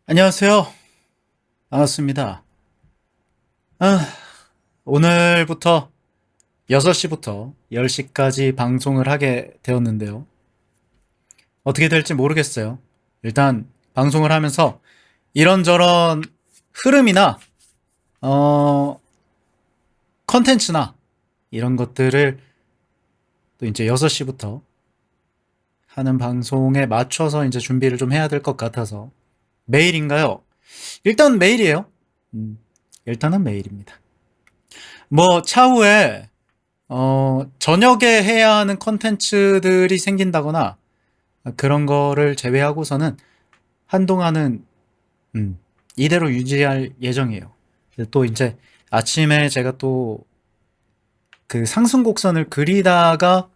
안녕하세요. 반갑습니다. 아, 오늘부터 6시부터 10시까지 방송을 하게 되었는데요. 어떻게 될지 모르겠어요. 일단 방송을 하면서 이런저런 흐름이나 어, 컨텐츠나 이런 것들을 또 이제 6시부터 하는 방송에 맞춰서 이제 준비를 좀 해야 될 것 같아서 메일인가요? 일단 메일이에요. 음, 일단은 메일입니다. 뭐 차후에 저녁에 해야 하는 컨텐츠들이 생긴다거나 그런 거를 제외하고서는 한동안은 음, 이대로 유지할 예정이에요. 또 이제 아침에 제가 또 그 상승 곡선을 그리다가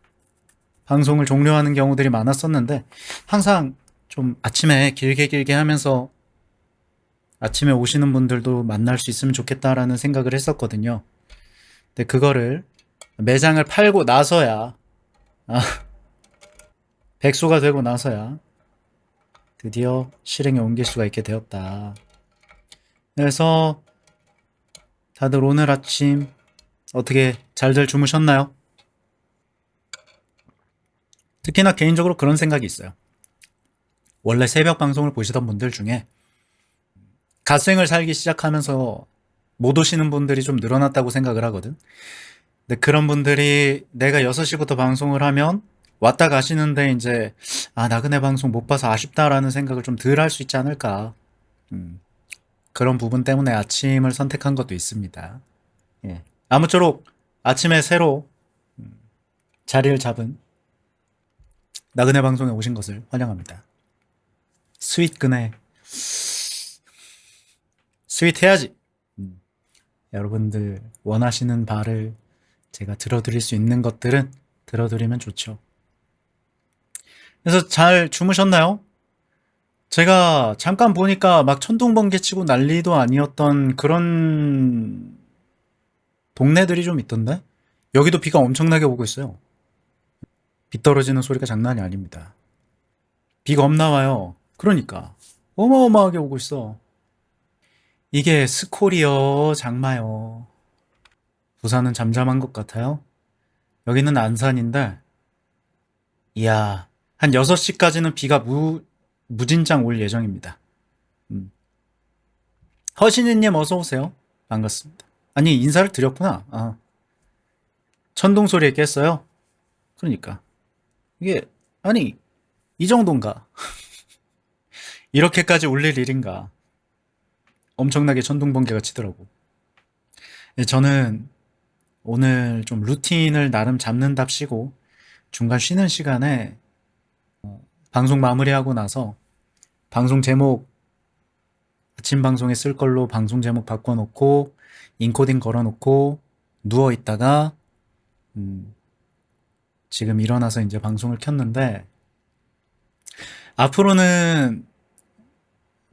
방송을 종료하는 경우들이 많았었는데 항상 좀 아침에 길게 하면서 아침에 오시는 분들도 만날 수 있으면 좋겠다라는 생각을 했었거든요. 근데 그거를 매장을 팔고 나서야 백수가 되고 나서야 드디어 실행에 옮길 수가 있게 되었다. 그래서 다들 오늘 아침 어떻게 잘들 주무셨나요? 특히나 개인적으로 그런 생각이 있어요. 원래 새벽 방송을 보시던 분들 중에 갓생을 살기 시작하면서 못 오시는 분들이 좀 늘어났다고 생각을 하거든. 근데 그런 분들이 내가 6시부터 방송을 하면 왔다 가시는데 이제 나그네 방송 못 봐서 아쉽다라는 생각을 좀 덜 할 수 있지 않을까. 음, 그런 부분 때문에 아침을 선택한 것도 있습니다. 예. 아무쪼록 아침에 새로 자리를 잡은 나그네 방송에 오신 것을 환영합니다. 스윗 그네, 스윗 해야지. 음, 여러분들 원하시는 바를 제가 들어드릴 수 있는 것들은 들어드리면 좋죠. 그래서 잘 주무셨나요? 제가 잠깐 보니까 막 천둥번개 치고 난리도 아니었던 그런 동네들이 좀 있던데? 여기도 비가 엄청나게 오고 있어요. 비 떨어지는 소리가 장난이 아닙니다. 비가 없나 와요. 그러니까. 어마어마하게 오고 있어. 이게 스콜이요, 장마요. 부산은 잠잠한 것 같아요. 여기는 안산인데, 이야, 한 6시까지는 비가 무진장 올 예정입니다. 음. 허신이님 어서 오세요. 반갑습니다. 아니, 인사를 드렸구나. 천둥 소리에 깼어요? 그러니까. 이게, 아니, 이 정도인가? 이렇게까지 울릴 일인가? 엄청나게 천둥 번개가 치더라고. 예, 저는 오늘 좀 루틴을 나름 잡는답시고, 중간 쉬는 시간에 방송 마무리하고 나서 방송 제목 아침 방송에 쓸 걸로 방송 제목 바꿔놓고 인코딩 걸어놓고 누워 있다가 음, 지금 일어나서 이제 방송을 켰는데 앞으로는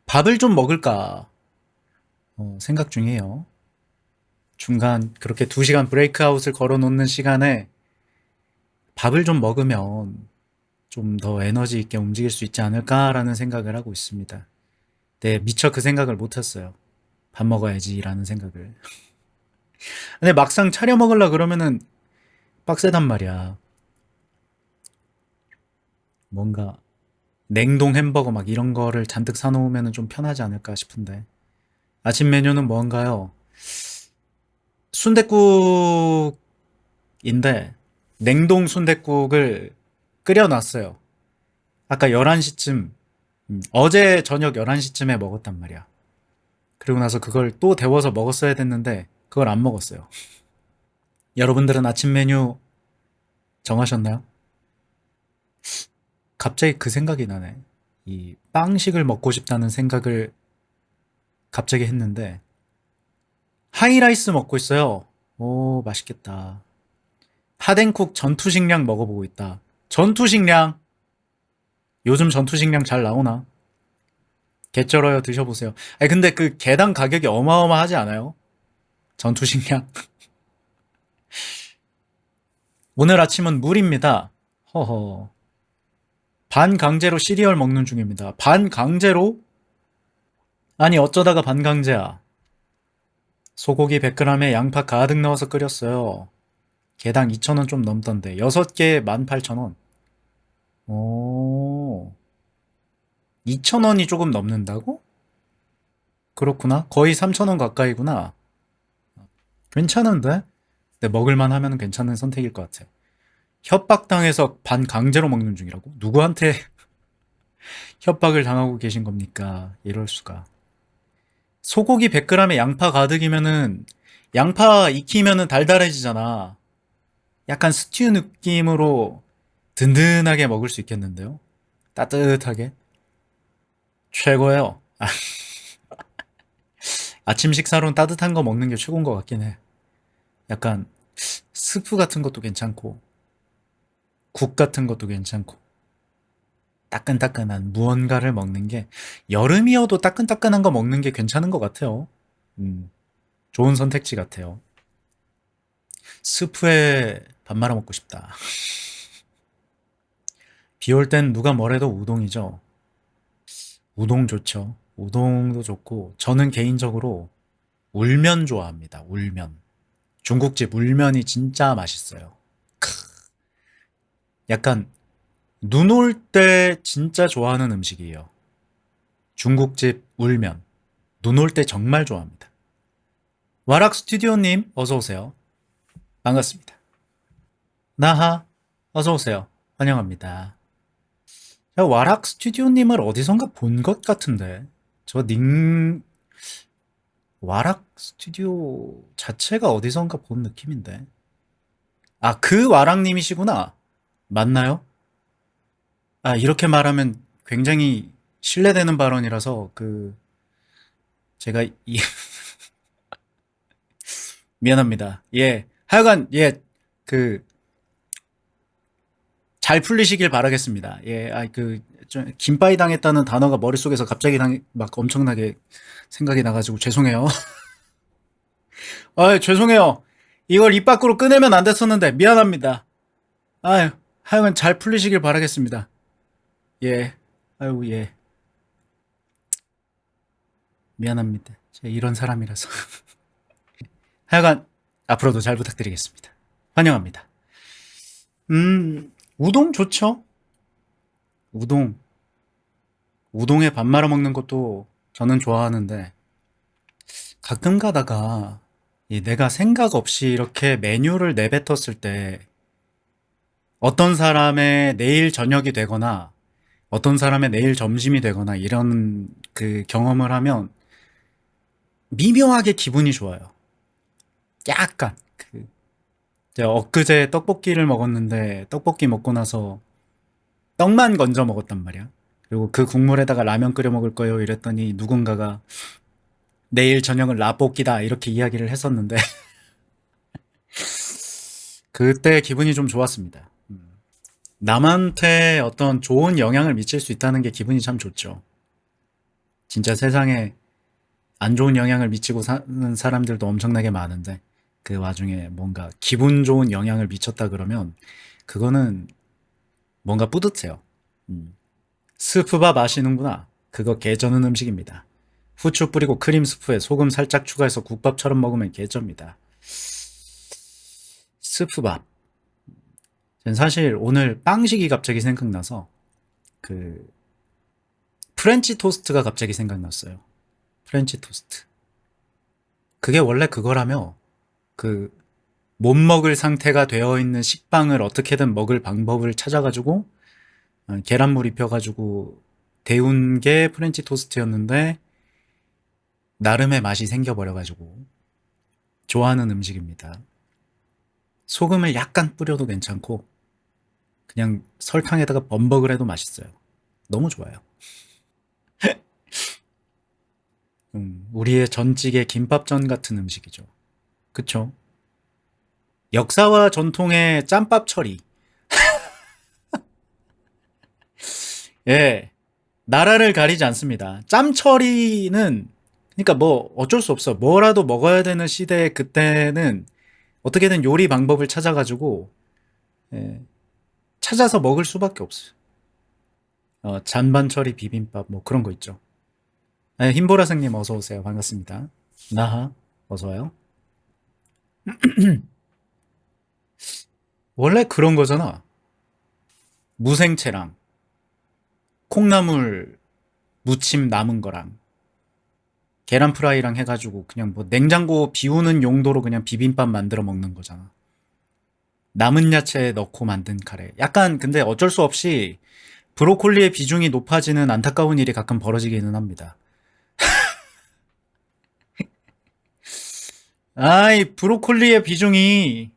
밥을 좀 먹을까 생각 중이에요. 중간 그렇게 2시간 브레이크아웃을 걸어놓는 시간에 밥을 좀 먹으면 좀 더 에너지 있게 움직일 수 있지 않을까라는 생각을 하고 있습니다. 네, 미처 그 생각을 못했어요. 밥 먹어야지라는 생각을. 근데 막상 차려 먹으려 그러면은 빡세단 말이야. 뭔가 냉동 햄버거 막 이런 거를 잔뜩 사놓으면 좀 편하지 않을까 싶은데. 아침 메뉴는 뭔가요? 순댓국인데 냉동 순댓국을 끓여놨어요. 아까 11시쯤, 어제 저녁 11시쯤에 먹었단 말이야. 그리고 나서 그걸 또 데워서 먹었어야 됐는데 그걸 안 먹었어요. 여러분들은 아침 메뉴 정하셨나요? 갑자기 그 생각이 나네. 이 빵식을 먹고 싶다는 생각을 갑자기 했는데 하이라이스 먹고 있어요. 오, 맛있겠다. 파댕쿡 전투식량 먹어보고 있다. 전투식량. 요즘 전투식량 잘 나오나? 개쩔어요. 드셔보세요. 아니 근데 그 개당 가격이 어마어마하지 않아요? 전투식량. 오늘 아침은 물입니다. 허허. 반강제로 시리얼 먹는 중입니다. 반강제로 아니, 어쩌다가 반강제야. 소고기 100g에 양파 가득 넣어서 끓였어요. 개당 2,000원 좀 넘던데. 6개 18,000원. 오, 2,000원이 조금 넘는다고? 그렇구나. 거의 3,000원 가까이구나. 괜찮은데? 근데 먹을만 하면 괜찮은 선택일 것 같아. 협박당해서 반강제로 먹는 중이라고? 누구한테 협박을 당하고 계신 겁니까? 이럴 수가. 소고기 100g에 양파 가득이면은 양파 익히면은 달달해지잖아. 약간 스튜 느낌으로 든든하게 먹을 수 있겠는데요? 따뜻하게. 최고예요. 아침 식사로는 따뜻한 거 먹는 게 최고인 것 같긴 해. 약간 스프 같은 것도 괜찮고 국 같은 것도 괜찮고 따끈따끈한 무언가를 먹는 게 여름이어도 따끈따끈한 거 먹는 게 괜찮은 것 같아요. 음, 좋은 선택지 같아요. 스프에 밥 말아 먹고 싶다. 비 올 땐 누가 뭐래도 우동이죠. 우동 좋죠. 우동도 좋고 저는 개인적으로 울면 좋아합니다. 울면. 중국집 울면이 진짜 맛있어요. 약간 눈 올 때 진짜 좋아하는 음식이에요. 중국집 울면. 눈 올 때 정말 좋아합니다. 와락 스튜디오님, 어서오세요. 반갑습니다. 나하, 어서오세요. 환영합니다. 와락 스튜디오님을 어디선가 본 것 같은데. 저 와락 스튜디오 자체가 어디선가 본 느낌인데. 아, 그 와락님이시구나. 맞나요? 아, 이렇게 말하면 굉장히 신뢰되는 발언이라서, 제가, 미안합니다. 예. 하여간, 예, 그, 잘 풀리시길 바라겠습니다. 예, 좀, 김빠이 당했다는 단어가 머릿속에서 갑자기 막 엄청나게 생각이 나가지고 죄송해요. 아, 죄송해요. 이걸 입 밖으로 꺼내면 안 됐었는데, 미안합니다. 아유, 하여간 잘 풀리시길 바라겠습니다. 예. 아유, 예. 미안합니다. 제가 이런 사람이라서. 하여간, 앞으로도 잘 부탁드리겠습니다. 환영합니다. 우동 좋죠? 우동. 우동에 밥 말아 먹는 것도 저는 좋아하는데, 가끔 가다가, 내가 생각 없이 이렇게 메뉴를 내뱉었을 때, 어떤 사람의 내일 저녁이 되거나, 어떤 사람의 내일 점심이 되거나, 이런 경험을 하면, 미묘하게 기분이 좋아요. 약간. 제가 엊그제 떡볶이를 먹었는데, 떡볶이 먹고 나서 떡만 건져 먹었단 말이야. 그리고 그 국물에다가 라면 끓여 먹을 거예요. 이랬더니 누군가가 내일 저녁은 라볶이다. 이렇게 이야기를 했었는데, 그때 기분이 좀 좋았습니다. 남한테 어떤 좋은 영향을 미칠 수 있다는 게 기분이 참 좋죠. 진짜 세상에 안 좋은 영향을 미치고 사는 사람들도 엄청나게 많은데, 그 와중에 뭔가 기분 좋은 영향을 미쳤다 그러면, 그거는 뭔가 뿌듯해요. 음. 스프밥 아시는구나. 그거 개쩌는 음식입니다. 후추 뿌리고 크림 스프에 소금 살짝 추가해서 국밥처럼 먹으면 개쩌입니다. 스프밥. 전 사실 오늘 빵식이 갑자기 생각나서 그 프렌치 토스트가 갑자기 생각났어요. 프렌치 토스트. 그게 원래 그거라며 그 못 먹을 상태가 되어 있는 식빵을 어떻게든 먹을 방법을 찾아가지고 계란물 입혀가지고 데운 게 프렌치 토스트였는데 나름의 맛이 생겨버려가지고 좋아하는 음식입니다. 소금을 약간 뿌려도 괜찮고 그냥 설탕에다가 범벅을 해도 맛있어요. 너무 좋아요. 우리의 전직의 김밥전 같은 음식이죠. 그쵸? 역사와 전통의 짬밥 처리. 예, 나라를 가리지 않습니다. 짬 처리는 그러니까 뭐 어쩔 수 없어. 뭐라도 먹어야 되는 시대에 그때는 어떻게든 요리 방법을 찾아가지고 예, 찾아서 먹을 수밖에 없어요. 잔반 처리 비빔밥 뭐 그런 거 있죠. 네, 흰보라색님 어서오세요. 반갑습니다. 나하, 어서와요. 원래 그런 거잖아. 무생채랑 콩나물 무침 남은 거랑 계란 프라이랑 해가지고 그냥 뭐 냉장고 비우는 용도로 그냥 비빔밥 만들어 먹는 거잖아. 남은 야채 넣고 만든 카레. 약간 근데 어쩔 수 없이 브로콜리의 비중이 높아지는 안타까운 일이 가끔 벌어지기는 합니다. 아이, 브로콜리의 비중이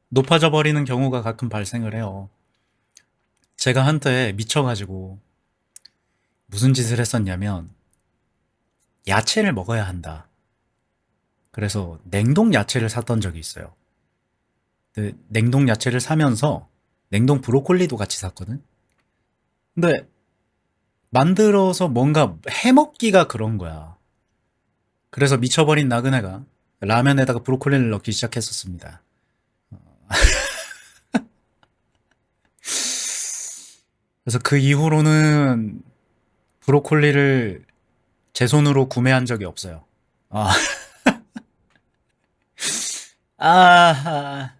높아져 버리는 경우가 가끔 발생을 해요. 제가 한때 미쳐가지고 무슨 짓을 했었냐면 야채를 먹어야 한다. 그래서 냉동 야채를 샀던 적이 있어요. 근데 냉동 야채를 사면서 냉동 브로콜리도 같이 샀거든. 근데 만들어서 뭔가 해먹기가 그런 거야. 그래서 미쳐버린 나그네가 라면에다가 브로콜리를 넣기 시작했었습니다. 그래서 그 이후로는 브로콜리를 제 손으로 구매한 적이 없어요. 아, 아,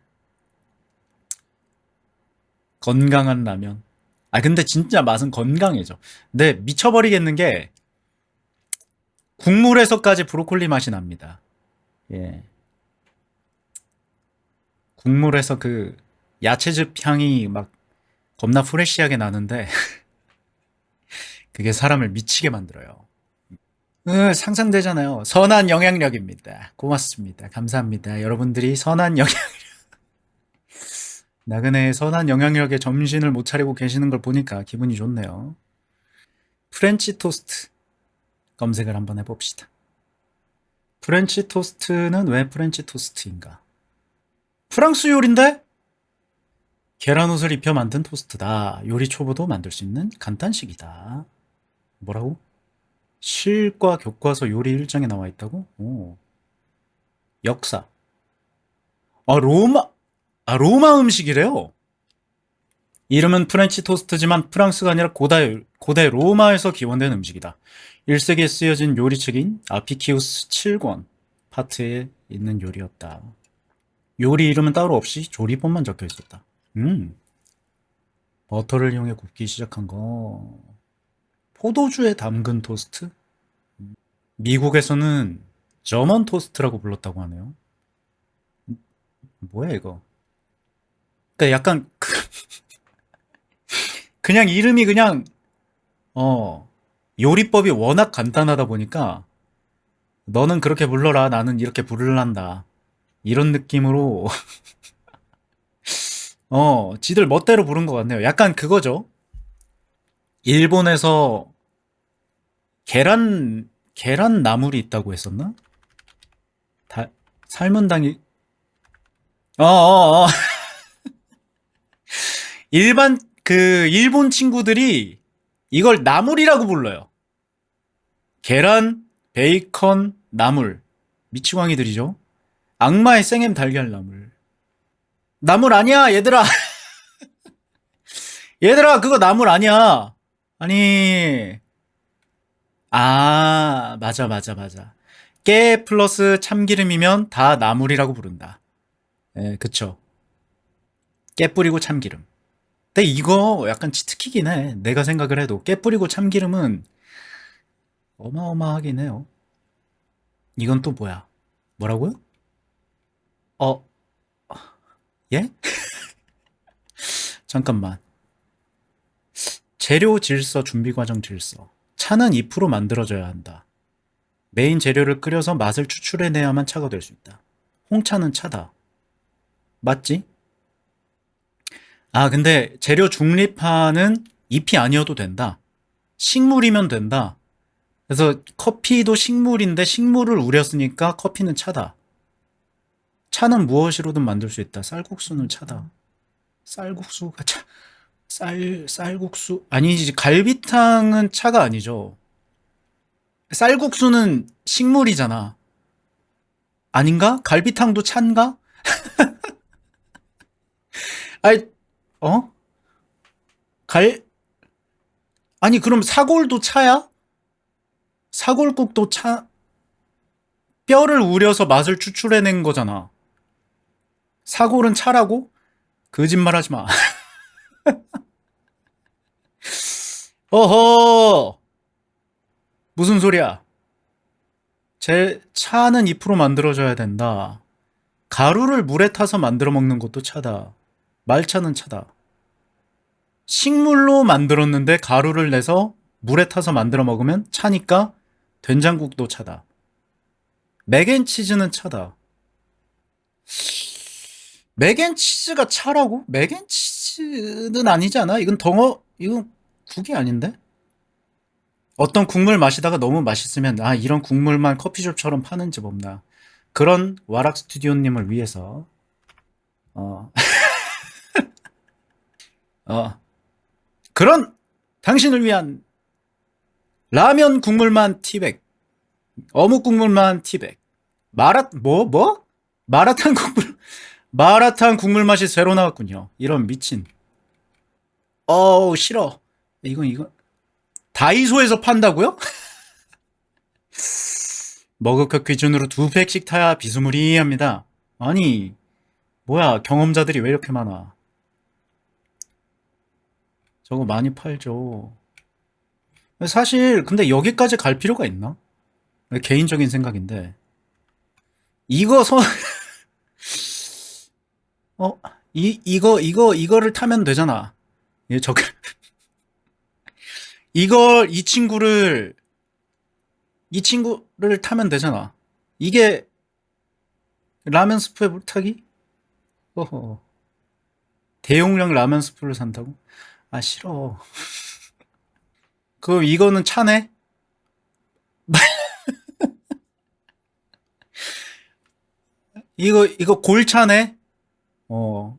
건강한 라면. 아, 근데 진짜 맛은 건강해져. 근데 미쳐버리겠는 게 국물에서까지 브로콜리 맛이 납니다. 예. 국물에서 그 야채즙 향이 막 겁나 프레쉬하게 나는데 그게 사람을 미치게 만들어요. 상상되잖아요. 선한 영향력입니다. 고맙습니다. 감사합니다. 여러분들이 선한 영향, 나그네의 선한 영향력에 정신을 못 차리고 계시는 걸 보니까 기분이 좋네요. 프렌치 토스트 검색을 한번 해봅시다. 프렌치 토스트는 왜 프렌치 토스트인가? 프랑스 요리인데? 계란옷을 입혀 만든 토스트다. 요리 초보도 만들 수 있는 간단식이다. 뭐라고? 실과 교과서 요리 일정에 나와 있다고? 오. 역사. 아, 로마 음식이래요. 이름은 프렌치 토스트지만 프랑스가 아니라 고대 로마에서 기원된 음식이다. 1세기에 쓰여진 요리책인 아피키우스 7권 파트에 있는 요리였다. 요리 이름은 따로 없이 조리법만 적혀 있었다. 음, 버터를 이용해 굽기 시작한 거. 포도주에 담근 토스트? 미국에서는 저먼 토스트라고 불렀다고 하네요. 뭐야 이거? 그러니까 약간 그냥 이름이 그냥 어 요리법이 워낙 간단하다 보니까 너는 그렇게 불러라 나는 이렇게 부를란다 이런 느낌으로 지들 멋대로 부른 것 같네요. 약간 그거죠. 일본에서 계란 나물이 있다고 했었나? 다 삶은 당이 어어어 일본 친구들이 이걸 나물이라고 불러요. 계란, 베이컨, 나물. 미치광이들이죠. 악마의 생엠 달걀 나물. 나물 아니야, 얘들아. 얘들아, 그거 나물 아니야. 아니, 맞아, 맞아, 맞아. 깨 플러스 참기름이면 다 나물이라고 부른다. 예, 그쵸. 깨 뿌리고 참기름. 근데 이거 약간 치트키긴 해. 내가 생각을 해도. 깨 뿌리고 참기름은 어마어마하긴 해요. 이건 또 뭐야? 뭐라고요? 어, 예? 잠깐만. 재료 질서, 준비 과정 질서. 차는 잎으로 만들어져야 한다. 메인 재료를 끓여서 맛을 추출해내야만 차가 될 수 있다. 홍차는 차다. 맞지? 아, 근데 재료 중립파는 잎이 아니어도 된다. 식물이면 된다. 그래서 커피도 식물인데 식물을 우렸으니까 커피는 차다. 차는 무엇으로든 만들 수 있다. 쌀국수는 차다. 쌀국수가 쌀국수. 아니지, 갈비탕은 차가 아니죠. 쌀국수는 식물이잖아. 아닌가? 갈비탕도 찬가? 아니, 어? 갈, 아니, 그럼 사골도 차야? 사골국도 뼈를 우려서 맛을 추출해낸 거잖아. 사골은 차라고? 거짓말 하지 마. 어허! 무슨 소리야? 제 차는 2% 만들어줘야 된다. 가루를 물에 타서 만들어 먹는 것도 차다. 말차는 차다. 식물로 만들었는데 가루를 내서 물에 타서 만들어 먹으면 차니까 된장국도 차다. 맥앤치즈는 차다. 맥앤치즈가 차라고? 맥앤치즈는 아니지 않아? 이건 국이 아닌데? 어떤 국물 마시다가 너무 맛있으면 이런 국물만 커피숍처럼 파는 집 없나. 그런 와락 스튜디오님을 위해서 어, 어, 그런 당신을 위한 라면 국물만 티백, 어묵 국물만 티백, 마라탕 국물, 마라탕 국물 맛이 새로 나왔군요. 이런 미친. 어우, 싫어. 이건 다이소에서 판다고요? 머그컵 기준으로 2팩씩 타야 비스무리합니다. 아니, 뭐야, 경험자들이 왜 이렇게 많아? 저거 많이 팔죠. 사실, 근데 여기까지 갈 필요가 있나? 개인적인 생각인데. 이거 선, 어, 이거를 타면 되잖아. 예, 이 친구를 타면 되잖아. 이게 라면 스프에 물타기? 허허. 대용량 라면 스프를 산다고? 싫어. 그럼 이거는 차네? 이거 골차네?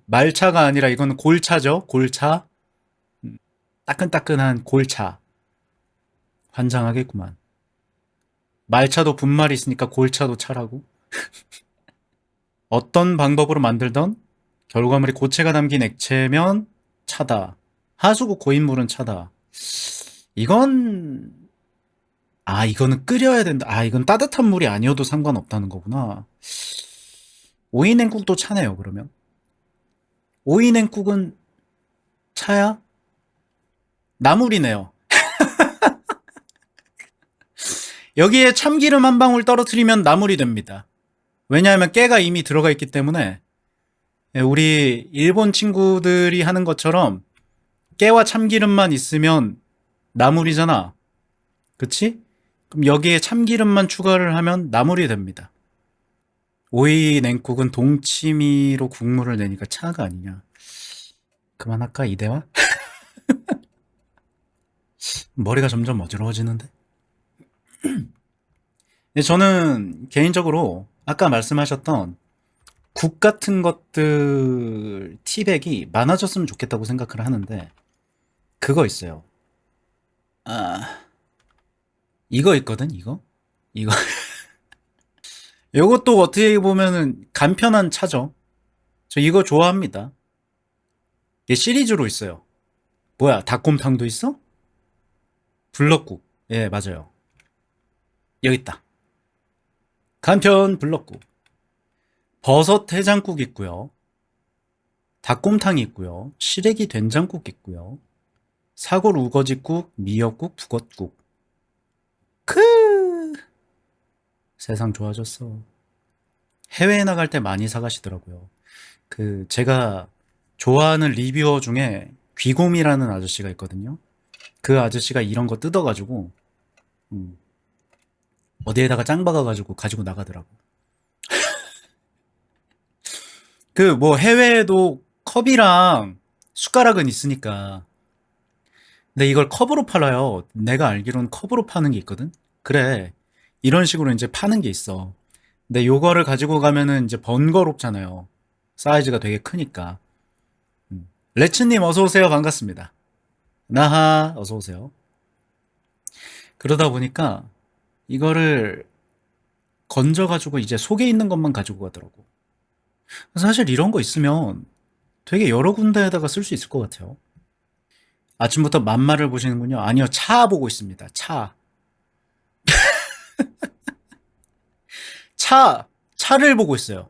말차가 아니라 이거는 골차죠? 골차? 따끈따끈한 골차. 환장하겠구만. 말차도 분말이 있으니까 골차도 차라고? 어떤 방법으로 만들던 결과물이 고체가 담긴 액체면 차다. 하수구 고인물은 차다. 이건 이거는 끓여야 된다. 이건 따뜻한 물이 아니어도 상관없다는 거구나. 오이냉국도 차네요, 그러면. 오이냉국은 차야? 나물이네요. 여기에 참기름 한 방울 떨어뜨리면 나물이 됩니다. 왜냐하면 깨가 이미 들어가 있기 때문에 우리 일본 친구들이 하는 것처럼 깨와 참기름만 있으면 나물이잖아. 그치? 그럼 여기에 참기름만 추가를 하면 나물이 됩니다. 오이 냉국은 동치미로 국물을 내니까 차가 아니냐. 그만할까, 이 대화? 머리가 점점 어지러워지는데? 저는 개인적으로 아까 말씀하셨던 국 같은 것들 티백이 많아졌으면 좋겠다고 생각을 하는데 그거 있어요. 아, 이거 있거든, 이거. 이것도 어떻게 보면은 간편한 차죠. 저 이거 좋아합니다. 얘 시리즈로 있어요. 뭐야, 닭곰탕도 있어? 블럭국. 예, 맞아요. 여기 있다. 간편 블럭국. 버섯 해장국 있고요. 닭곰탕이 있고요. 시래기 된장국 있고요. 사골 우거지국, 미역국, 북엇국. 세상 좋아졌어. 해외에 나갈 때 많이 사가시더라고요. 제가 좋아하는 리뷰어 중에 귀곰이라는 아저씨가 있거든요. 그 아저씨가 이런 거 뜯어가지고, 어디에다가 짱 박아가지고 가지고 나가더라고. 해외에도 컵이랑 숟가락은 있으니까. 근데 이걸 컵으로 팔아요. 내가 알기로는 컵으로 파는 게 있거든? 그래. 이런 식으로 이제 파는 게 있어. 근데 요거를 가지고 가면은 이제 번거롭잖아요. 사이즈가 되게 크니까. 레츠님 어서오세요. 반갑습니다. 나하, 어서오세요. 그러다 보니까 이거를 건져가지고 이제 속에 있는 것만 가지고 가더라고. 사실 이런 거 있으면 되게 여러 군데에다가 쓸 수 있을 것 같아요. 아침부터 만마를 보시는군요. 아니요, 차 보고 있습니다. 차. 차를 보고 있어요.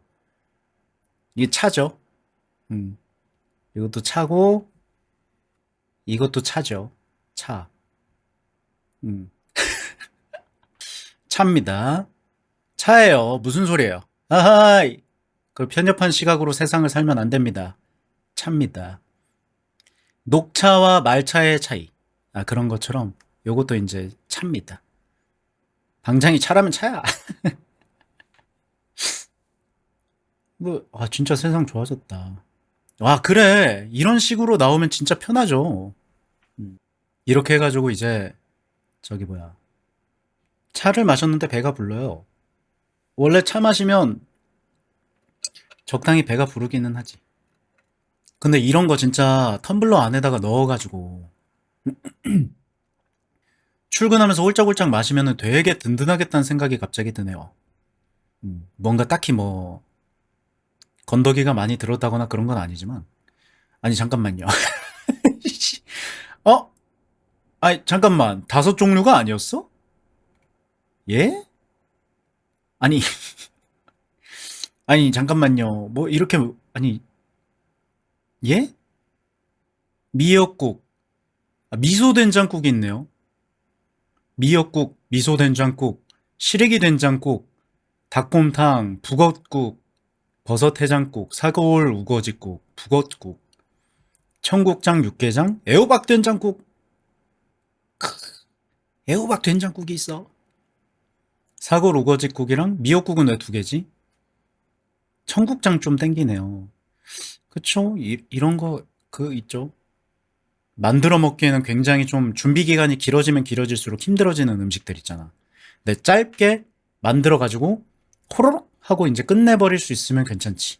이게 차죠. 음, 이것도 차고, 이것도 차죠. 차. 음, 차입니다. 차예요. 무슨 소리예요? 아하이! 그 편협한 시각으로 세상을 살면 안 됩니다. 차입니다. 녹차와 말차의 차이. 아, 그런 것처럼 요것도 이제 차입니다. 당장이 차라면 차야. 뭐, 아, 진짜 세상 좋아졌다. 와, 그래. 이런 식으로 나오면 진짜 편하죠. 이렇게 해가지고 이제, 저기 뭐야. 차를 마셨는데 배가 불러요. 원래 차 마시면 적당히 배가 부르기는 하지. 근데 이런 거 진짜 텀블러 안에다가 넣어가지고 출근하면서 홀짝홀짝 마시면 되게 든든하겠다는 생각이 갑자기 드네요. 뭔가 딱히 뭐 건더기가 많이 들었다거나 그런 건 아니지만 아니 잠깐만요. 어? 아니 잠깐만 5종류가 아니었어? 예? 아니 아니 잠깐만요. 뭐 이렇게 아니 예? 미역국 미소된장국이 있네요. 미역국, 미소된장국, 시래기 된장국, 닭곰탕, 북엇국, 버섯해장국, 사골 우거지국, 북엇국, 청국장 육개장, 애호박 된장국. 애호박 된장국이 있어. 사골 우거지국이랑 미역국은 왜 2개지? 청국장 좀 땡기네요. 그쵸? 이런 거 그 있죠. 만들어 먹기에는 굉장히 좀 준비 기간이 길어지면 길어질수록 힘들어지는 음식들 있잖아. 근데 짧게 만들어 가지고 호로록 하고 이제 끝내버릴 수 있으면 괜찮지.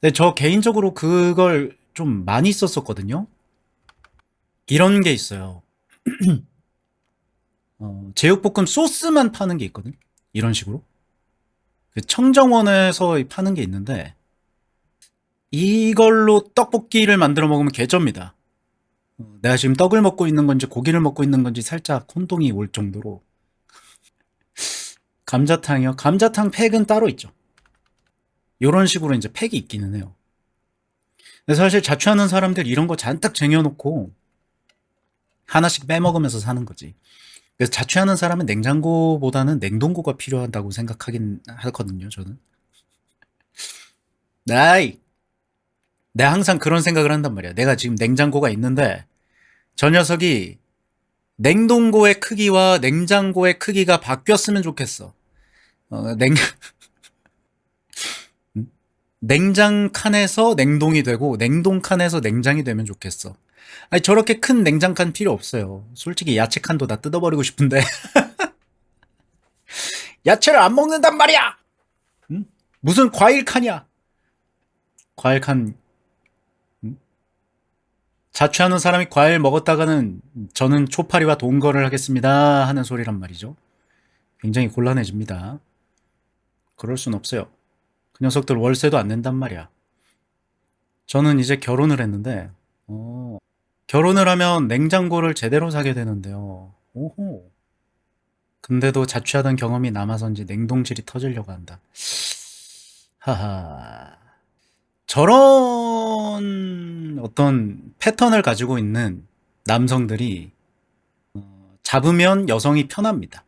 근데 저 개인적으로 그걸 좀 많이 썼었거든요. 이런 게 있어요. 제육볶음 소스만 파는 게 있거든. 이런 식으로. 그 청정원에서 파는 게 있는데 이걸로 떡볶이를 만들어 먹으면 개쩝니다. 내가 지금 떡을 먹고 있는 건지 고기를 먹고 있는 건지 살짝 혼동이 올 정도로. 감자탕이요? 감자탕 팩은 따로 있죠. 요런 식으로 이제 팩이 있기는 해요. 근데 사실 자취하는 사람들 이런 거 잔뜩 쟁여놓고 하나씩 빼먹으면서 사는 거지. 그래서 자취하는 사람은 냉장고보다는 냉동고가 필요하다고 생각하긴 하거든요, 저는. 나이! 내가 항상 그런 생각을 한단 말이야. 내가 지금 냉장고가 있는데 저 녀석이 냉동고의 크기와 냉장고의 크기가 바뀌었으면 좋겠어. 어, 냉, 냉장칸에서 냉동이 되고 냉동칸에서 냉장이 되면 좋겠어. 아니 저렇게 큰 냉장칸 필요 없어요. 솔직히 야채칸도 다 뜯어버리고 싶은데 야채를 안 먹는단 말이야. 응? 무슨 과일칸이야? 과일칸. 응? 자취하는 사람이 과일 먹었다가는 저는 초파리와 동거를 하겠습니다 하는 소리란 말이죠. 굉장히 곤란해집니다. 그럴 순 없어요. 그 녀석들 월세도 안 낸단 말이야. 저는 이제 결혼을 했는데 결혼을 하면 냉장고를 제대로 사게 되는데요. 오호. 근데도 자취하던 경험이 남아서인지 냉동실이 터지려고 한다. 하하. 저런 어떤 패턴을 가지고 있는 남성들이 잡으면 여성이 편합니다.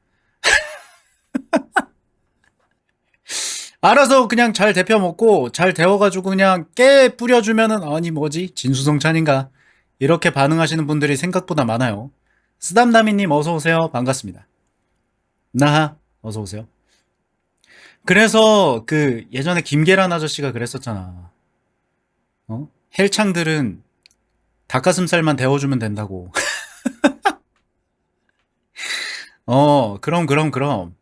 알아서 그냥 잘 데펴 먹고 잘 데워가지고 그냥 깨 뿌려주면은 아니 뭐지 진수성찬인가 이렇게 반응하시는 분들이 생각보다 많아요. 쓰담나미님 어서 오세요. 반갑습니다. 나하 어서 오세요. 그래서 그 예전에 김계란 아저씨가 그랬었잖아. 헬창들은 닭가슴살만 데워주면 된다고. 그럼.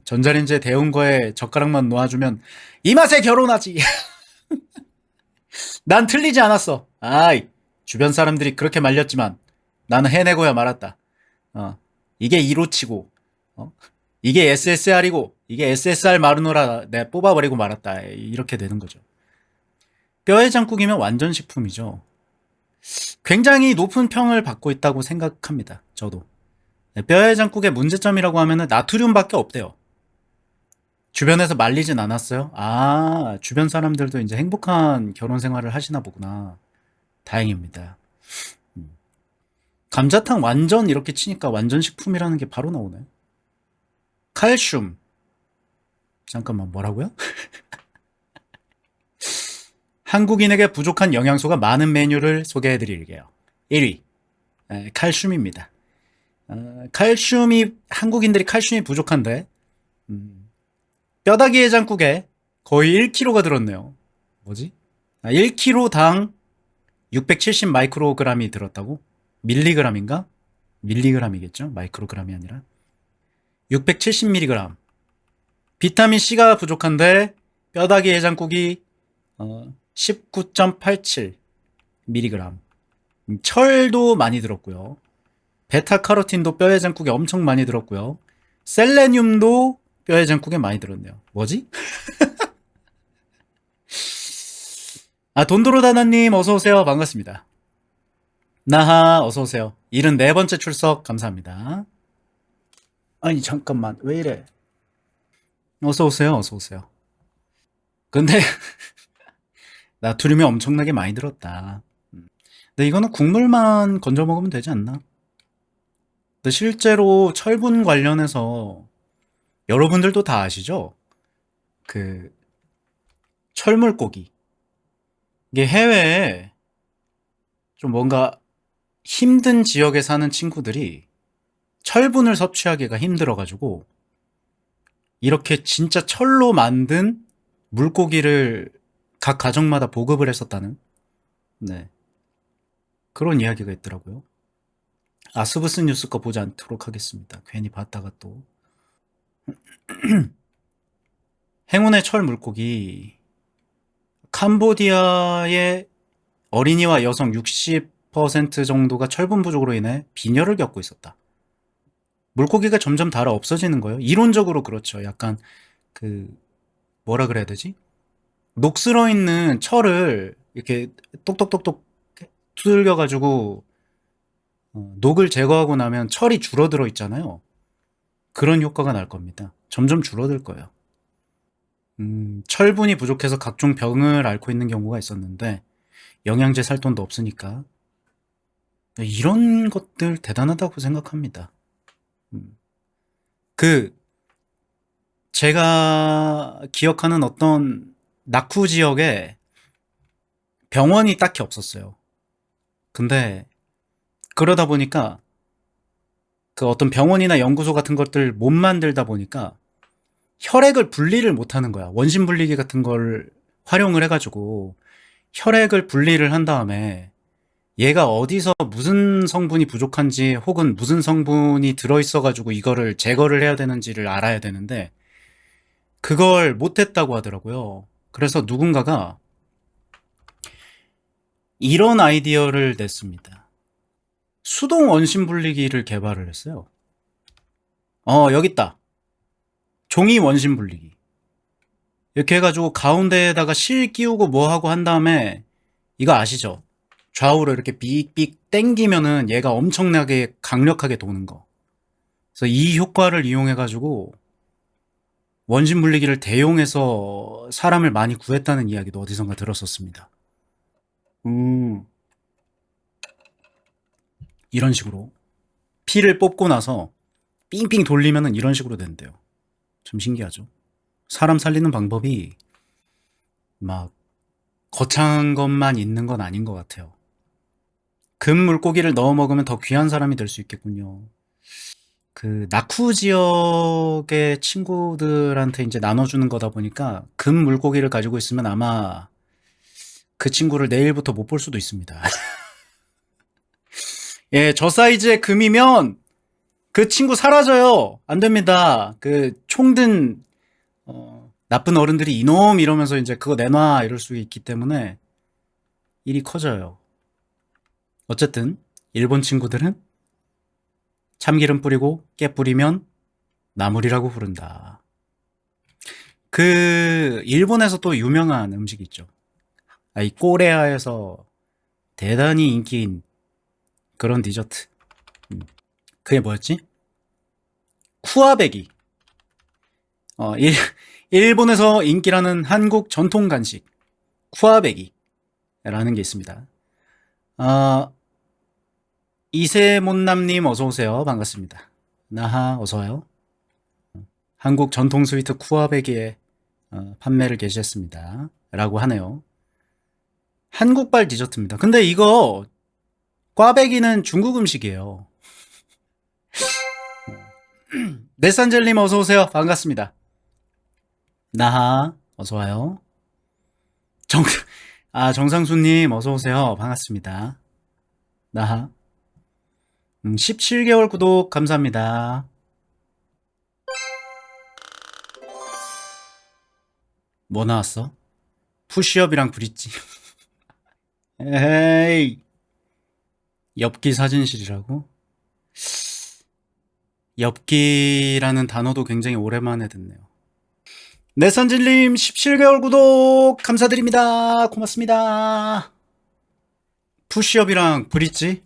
전자레인지에 데운 거에 젓가락만 놓아주면 이 맛에 결혼하지. 난 틀리지 않았어. 아이, 주변 사람들이 그렇게 말렸지만 나는 해내고야 말았다. 어, 이게 2로치고, 이게 SSR이고, 이게 SSR 마르노라 내가 뽑아버리고 말았다. 이렇게 되는 거죠. 뼈해장국이면 완전 식품이죠. 굉장히 높은 평을 받고 있다고 생각합니다. 저도. 뼈해장국의 문제점이라고 하면은 나트륨밖에 없대요. 주변에서 말리진 않았어요? 아, 주변 사람들도 이제 행복한 결혼 생활을 하시나 보구나. 다행입니다. 음. 감자탕 완전 이렇게 치니까 완전 식품이라는 게 바로 나오네. 칼슘. 잠깐만, 뭐라고요? 한국인에게 부족한 영양소가 많은 메뉴를 소개해 드릴게요. 1위. 칼슘입니다. 칼슘이, 한국인들이 칼슘이 부족한데, 음, 뼈다귀 해장국에 거의 1kg가 들었네요. 뭐지? 1kg당 670 마이크로그램이 들었다고? 밀리그램인가? 밀리그램이겠죠? 마이크로그램이 아니라. 670mg. 비타민 C가 부족한데 뼈다귀 해장국이 19.87mg. 철도 많이 들었고요. 베타카로틴도 뼈 해장국에 엄청 많이 들었고요. 셀레늄도 뼈 해장국에 많이 들었네요. 뭐지? 아, 돈도로다나님 어서오세요. 반갑습니다. 나하 어서오세요. 74번째 출석 감사합니다. 아니 잠깐만 왜 이래. 어서오세요. 어서오세요. 근데 나트륨이 엄청나게 많이 들었다. 근데 이거는 국물만 건져 먹으면 되지 않나? 근데 실제로 철분 관련해서 여러분들도 다 아시죠? 그 철물고기. 이게 해외에 좀 뭔가 힘든 지역에 사는 친구들이 철분을 섭취하기가 힘들어가지고 이렇게 진짜 철로 만든 물고기를 각 가정마다 보급을 했었다는, 네, 그런 이야기가 있더라고요. 아스부스 뉴스 거 보지 않도록 하겠습니다. 괜히 봤다가 또. 행운의 철 물고기. 캄보디아의 어린이와 여성 60% 정도가 철분 부족으로 인해 빈혈을 겪고 있었다. 물고기가 점점 닳아 없어지는 거예요. 이론적으로 그렇죠. 약간 그 뭐라 그래야 되지? 녹슬어 있는 철을 이렇게 똑똑똑똑 두들겨 가지고 녹을 제거하고 나면 철이 줄어들어 있잖아요. 그런 효과가 날 겁니다. 점점 줄어들 거예요. 철분이 부족해서 각종 병을 앓고 있는 경우가 있었는데 영양제 살 돈도 없으니까 이런 것들 대단하다고 생각합니다. 음. 그 제가 기억하는 어떤 낙후 지역에 병원이 딱히 없었어요. 근데 그러다 보니까 그 어떤 병원이나 연구소 같은 것들 못 만들다 보니까 혈액을 분리를 못 하는 거야. 원심 분리기 같은 걸 활용을 해가지고 혈액을 분리를 한 다음에 얘가 어디서 무슨 성분이 부족한지 혹은 무슨 성분이 들어있어가지고 이거를 제거를 해야 되는지를 알아야 되는데 그걸 못했다고 하더라고요. 그래서 누군가가 이런 아이디어를 냈습니다. 수동 원심 분리기를 개발을 했어요. 여기 있다. 종이 원심 분리기. 이렇게 해가지고 가운데에다가 실 끼우고 뭐 하고 한 다음에 이거 아시죠? 좌우로 이렇게 삑삑 땡기면은 얘가 엄청나게 강력하게 도는 거. 그래서 이 효과를 이용해가지고 원심 분리기를 대용해서 사람을 많이 구했다는 이야기도 어디선가 들었었습니다. 음, 이런 식으로 피를 뽑고 나서 삥삥 돌리면은 이런 식으로 된대요. 좀 신기하죠? 사람 살리는 방법이 막 거창한 것만 있는 건 아닌 것 같아요. 금 물고기를 넣어 먹으면 더 귀한 사람이 될 수 있겠군요. 그 낙후 지역의 친구들한테 이제 나눠주는 거다 보니까 금 물고기를 가지고 있으면 아마 그 친구를 내일부터 못 볼 수도 있습니다. 예, 저 사이즈의 금이면 그 친구 사라져요. 안 됩니다. 그 총든 나쁜 어른들이 이놈 이러면서 이제 그거 내놔 이럴 수 있기 때문에 일이 커져요. 어쨌든 일본 친구들은 참기름 뿌리고 깨 뿌리면 나물이라고 부른다. 그 일본에서 또 유명한 음식이 있죠. 이 꼬레아에서 대단히 인기인 그런 디저트. 그게 뭐였지? 쿠아베기. 일, 일본에서 인기라는 한국 전통 간식 쿠아베기라는 게 있습니다. 아, 이세몬남님 어서 오세요. 반갑습니다. 나하 어서 와요. 한국 전통 스위트 쿠아베기의 판매를 개시했습니다. 라고 하네요. 한국발 디저트입니다. 근데 이거 꽈배기는 중국 음식이에요. 네산젤님 어서 오세요. 반갑습니다. 나하 어서 와요. 정상수님 어서 오세요. 반갑습니다. 나하 17개월 구독 감사합니다. 뭐 나왔어? 푸시업이랑 브릿지. 에이, 엽기 사진실이라고? 엽기라는 단어도 굉장히 오랜만에 듣네요. 네선질님 17개월 구독 감사드립니다. 고맙습니다. 푸시업이랑 브릿지?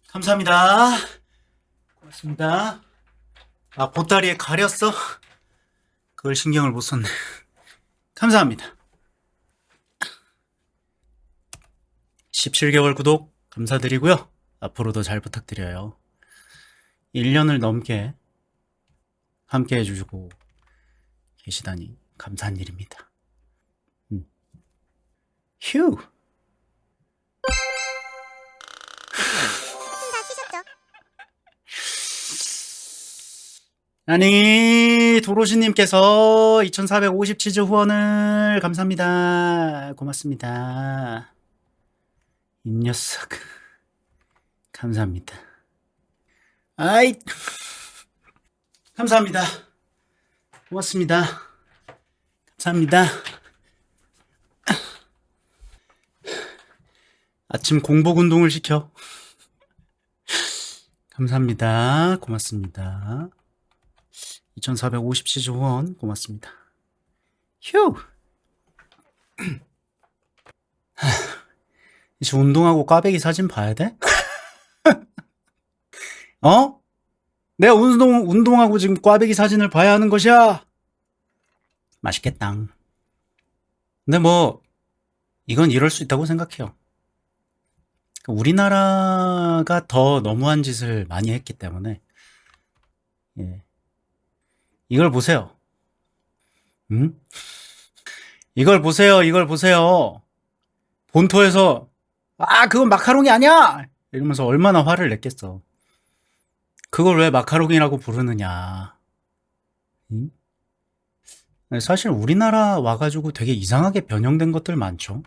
감사합니다. 고맙습니다. 아, 보따리에 가렸어? 그걸 신경을 못 썼네. 감사합니다. 17개월 구독 감사드리고요. 앞으로도 잘 부탁드려요. 1년을 넘게 함께 해주시고 계시다니 감사한 일입니다. 휴. 아니, 도로시님께서 2450 치즈 후원을 감사합니다. 고맙습니다. 이 녀석. 감사합니다. 아이, 감사합니다. 고맙습니다. 감사합니다. 아침 공복 운동을 시켜. 감사합니다. 고맙습니다. 2450 시즈 후원 고맙습니다. 휴. 이제 운동하고 꽈배기 사진 봐야 돼? 어? 내가 운동하고 지금 꽈배기 사진을 봐야 하는 것이야? 맛있겠다. 근데 뭐, 이건 이럴 수 있다고 생각해요. 우리나라가 더 너무한 짓을 많이 했기 때문에, 예. 이걸 보세요. 응? 이걸 보세요. 이걸 보세요. 본토에서, 아, 그건 마카롱이 아니야! 이러면서 얼마나 화를 냈겠어. 그걸 왜 마카롱이라고 부르느냐. 응? 사실 우리나라 와가지고 되게 이상하게 변형된 것들 많죠.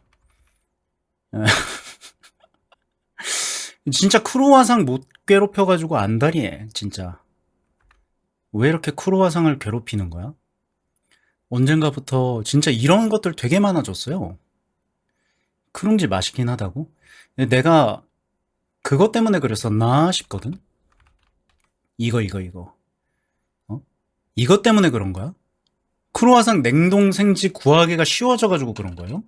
진짜 크로와상 못 괴롭혀가지고 안달이해, 진짜. 왜 이렇게 크로와상을 괴롭히는 거야? 언젠가부터 진짜 이런 것들 되게 많아졌어요. 크룽지 맛있긴 하다고? 내가 그것 때문에 그랬었나 싶거든? 이거. 어? 이것 때문에 그런 거야? 크로와상 냉동 생지 구하기가 쉬워져가지고 그런 거예요?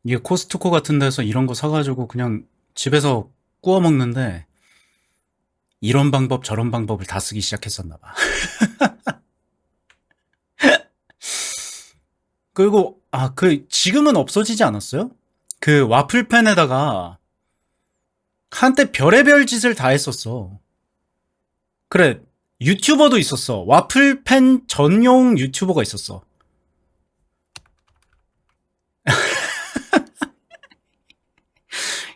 이게 코스트코 같은 데서 이런 거 사가지고 그냥 집에서 구워 먹는데 이런 방법 저런 방법을 다 쓰기 시작했었나 봐. 그리고 지금은 없어지지 않았어요? 그 와플팬에다가 한때 별의별 짓을 다 했었어. 그래, 유튜버도 있었어. 와플팬 전용 유튜버가 있었어.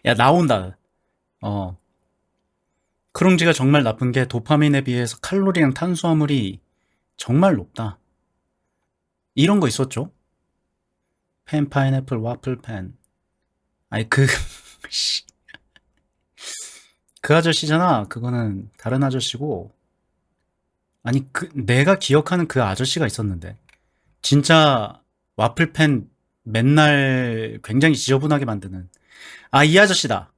야, 나온다. 크룽지가 정말 나쁜 게 도파민에 비해서 칼로리랑 탄수화물이 정말 높다. 이런 거 있었죠? 팬 파인애플 와플팬. 아니 그 아저씨잖아. 그거는 다른 아저씨고. 아니 내가 기억하는 그 아저씨가 있었는데 진짜 와플팬 맨날 굉장히 지저분하게 만드는 이 아저씨다.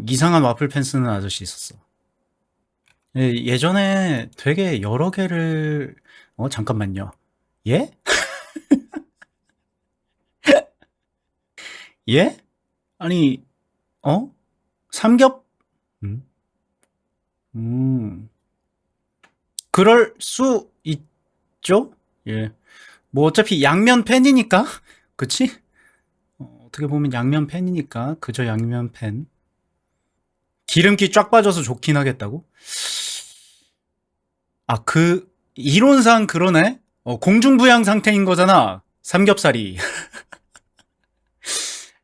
이상한 와플팬 쓰는 아저씨 있었어. 예전에 되게 여러 개를 잠깐만요. 예? 예? 아니 삼겹 음, 음, 그럴 수 있죠? 예. 뭐 어차피 양면 팬이니까, 그치? 어떻게 보면 양면 팬이니까, 그저 양면 팬. 기름기 쫙 빠져서 좋긴 하겠다고? 아, 이론상 그러네? 공중부양 상태인 거잖아. 삼겹살이.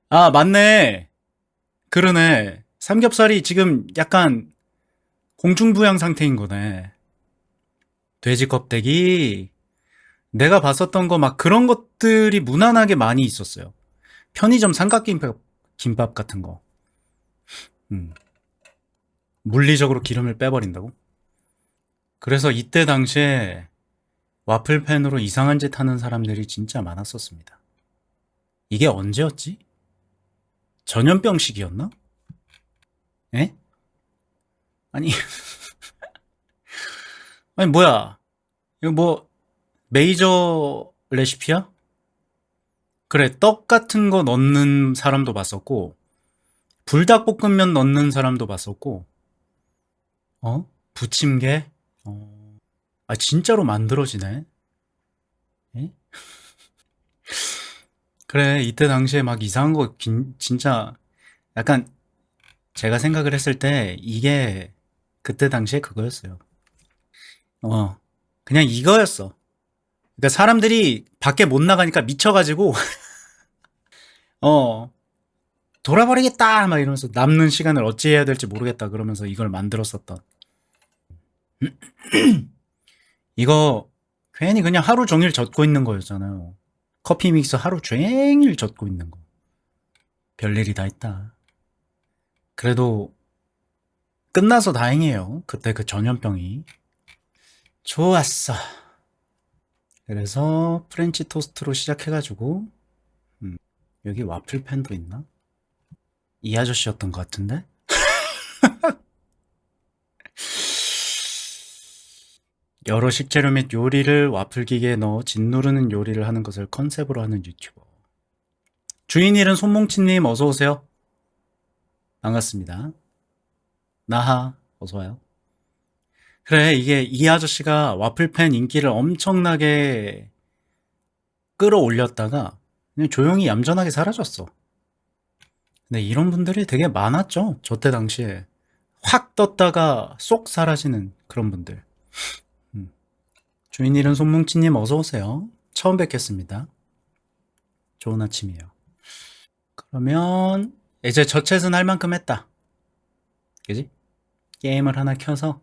아, 맞네. 그러네. 삼겹살이 지금 약간 공중부양 상태인 거네. 돼지 껍데기. 내가 봤었던 거 막 그런 것들이 무난하게 많이 있었어요. 편의점 김밥 같은 거. 음. 물리적으로 기름을 빼버린다고? 그래서 이때 당시에 와플팬으로 이상한 짓 하는 사람들이 진짜 많았었습니다. 이게 언제였지? 전염병 시기였나? 에? 아니, 아니, 뭐야. 이거 뭐, 메이저 레시피야? 그래, 떡 같은 거 넣는 사람도 봤었고, 불닭볶음면 넣는 사람도 봤었고, 부침개? 아, 진짜로 만들어지네? 에? 그래, 이때 당시에 막 이상한 거, 진짜, 약간, 제가 생각을 했을 때, 이게, 그때 당시에 그거였어요. 어, 그냥 이거였어. 그러니까 사람들이 밖에 못 나가니까 미쳐가지고, 어, 돌아버리겠다! 막 이러면서 남는 시간을 어찌해야 될지 모르겠다. 그러면서 이걸 만들었었던. 이거, 괜히 그냥 하루 종일 젓고 있는 거였잖아요. 커피 믹스 하루 종일 젓고 있는 거. 별일이 다 있다. 그래도 끝나서 다행이에요. 그때 그 전염병이. 좋았어. 그래서 프렌치 토스트로 시작해가지고, 여기 와플 팬도 있나? 이 아저씨였던 것 같은데? 여러 식재료 및 요리를 와플 기계에 넣어 짓누르는 요리를 하는 것을 컨셉으로 하는 유튜버. 주인 일은 손몽치님 어서오세요. 반갑습니다. 나하, 어서와요. 그래, 이게 이 아저씨가 와플팬 인기를 엄청나게 끌어올렸다가 그냥 조용히 얌전하게 사라졌어. 근데 이런 분들이 되게 많았죠. 저 때 당시에. 확 떴다가 쏙 사라지는 그런 분들. 음. 주인 이름 손뭉치님 어서오세요. 처음 뵙겠습니다. 좋은 아침이에요. 그러면 이제 저챗은 할 만큼 했다. 그지? 게임을 하나 켜서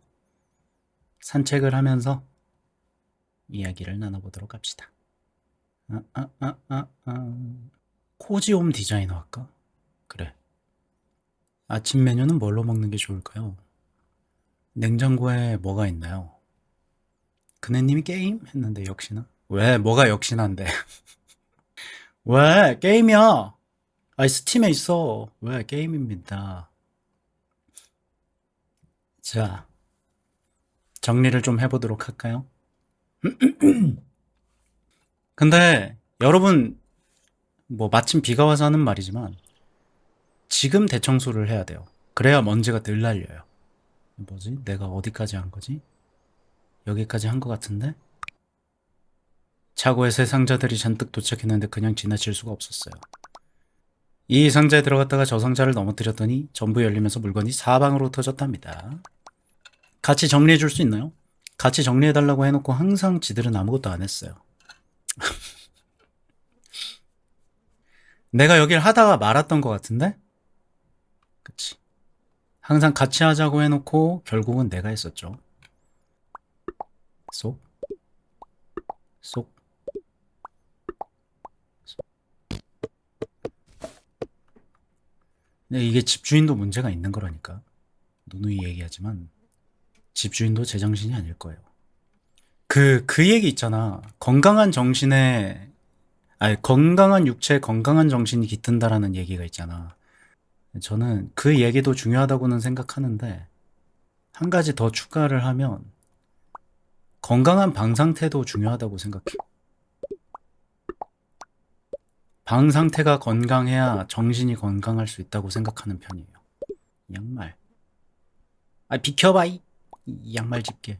산책을 하면서 이야기를 나눠보도록 합시다. 코지홈 디자이너 할까? 그래. 아침 메뉴는 뭘로 먹는 게 좋을까요? 냉장고에 뭐가 있나요? 그네님이 게임? 했는데 역시나? 왜? 뭐가 역시나인데? 왜? 게임이야! 아니, 스팀에 있어. 왜? 게임입니다. 자, 정리를 좀 해보도록 할까요? 근데, 여러분, 뭐, 마침 비가 와서 하는 말이지만, 지금 대청소를 해야 돼요. 그래야 먼지가 덜 날려요. 뭐지? 내가 어디까지 한 거지? 여기까지 한 것 같은데? 차고에 새 상자들이 잔뜩 도착했는데 그냥 지나칠 수가 없었어요. 이 상자에 들어갔다가 저 상자를 넘어뜨렸더니 전부 열리면서 물건이 사방으로 터졌답니다. 같이 정리해 줄 수 있나요? 같이 정리해 달라고 해놓고 항상 지들은 아무것도 안 했어요. 내가 여길 하다가 말았던 것 같은데? 그치. 항상 같이 하자고 해놓고 결국은 내가 했었죠. 쏙, 쏙, 쏙. 근데 이게 집주인도 문제가 있는 거라니까. 누누이 얘기하지만 집주인도 제정신이 아닐 거예요. 그 얘기 있잖아. 건강한 육체, 건강한 정신이 깃든다라는 얘기가 있잖아. 저는 그 얘기도 중요하다고는 생각하는데, 한 가지 더 추가를 하면, 건강한 방 상태도 중요하다고 생각해. 방 상태가 건강해야 정신이 건강할 수 있다고 생각하는 편이에요. 양말. 아, 비켜봐, 이 양말 집게.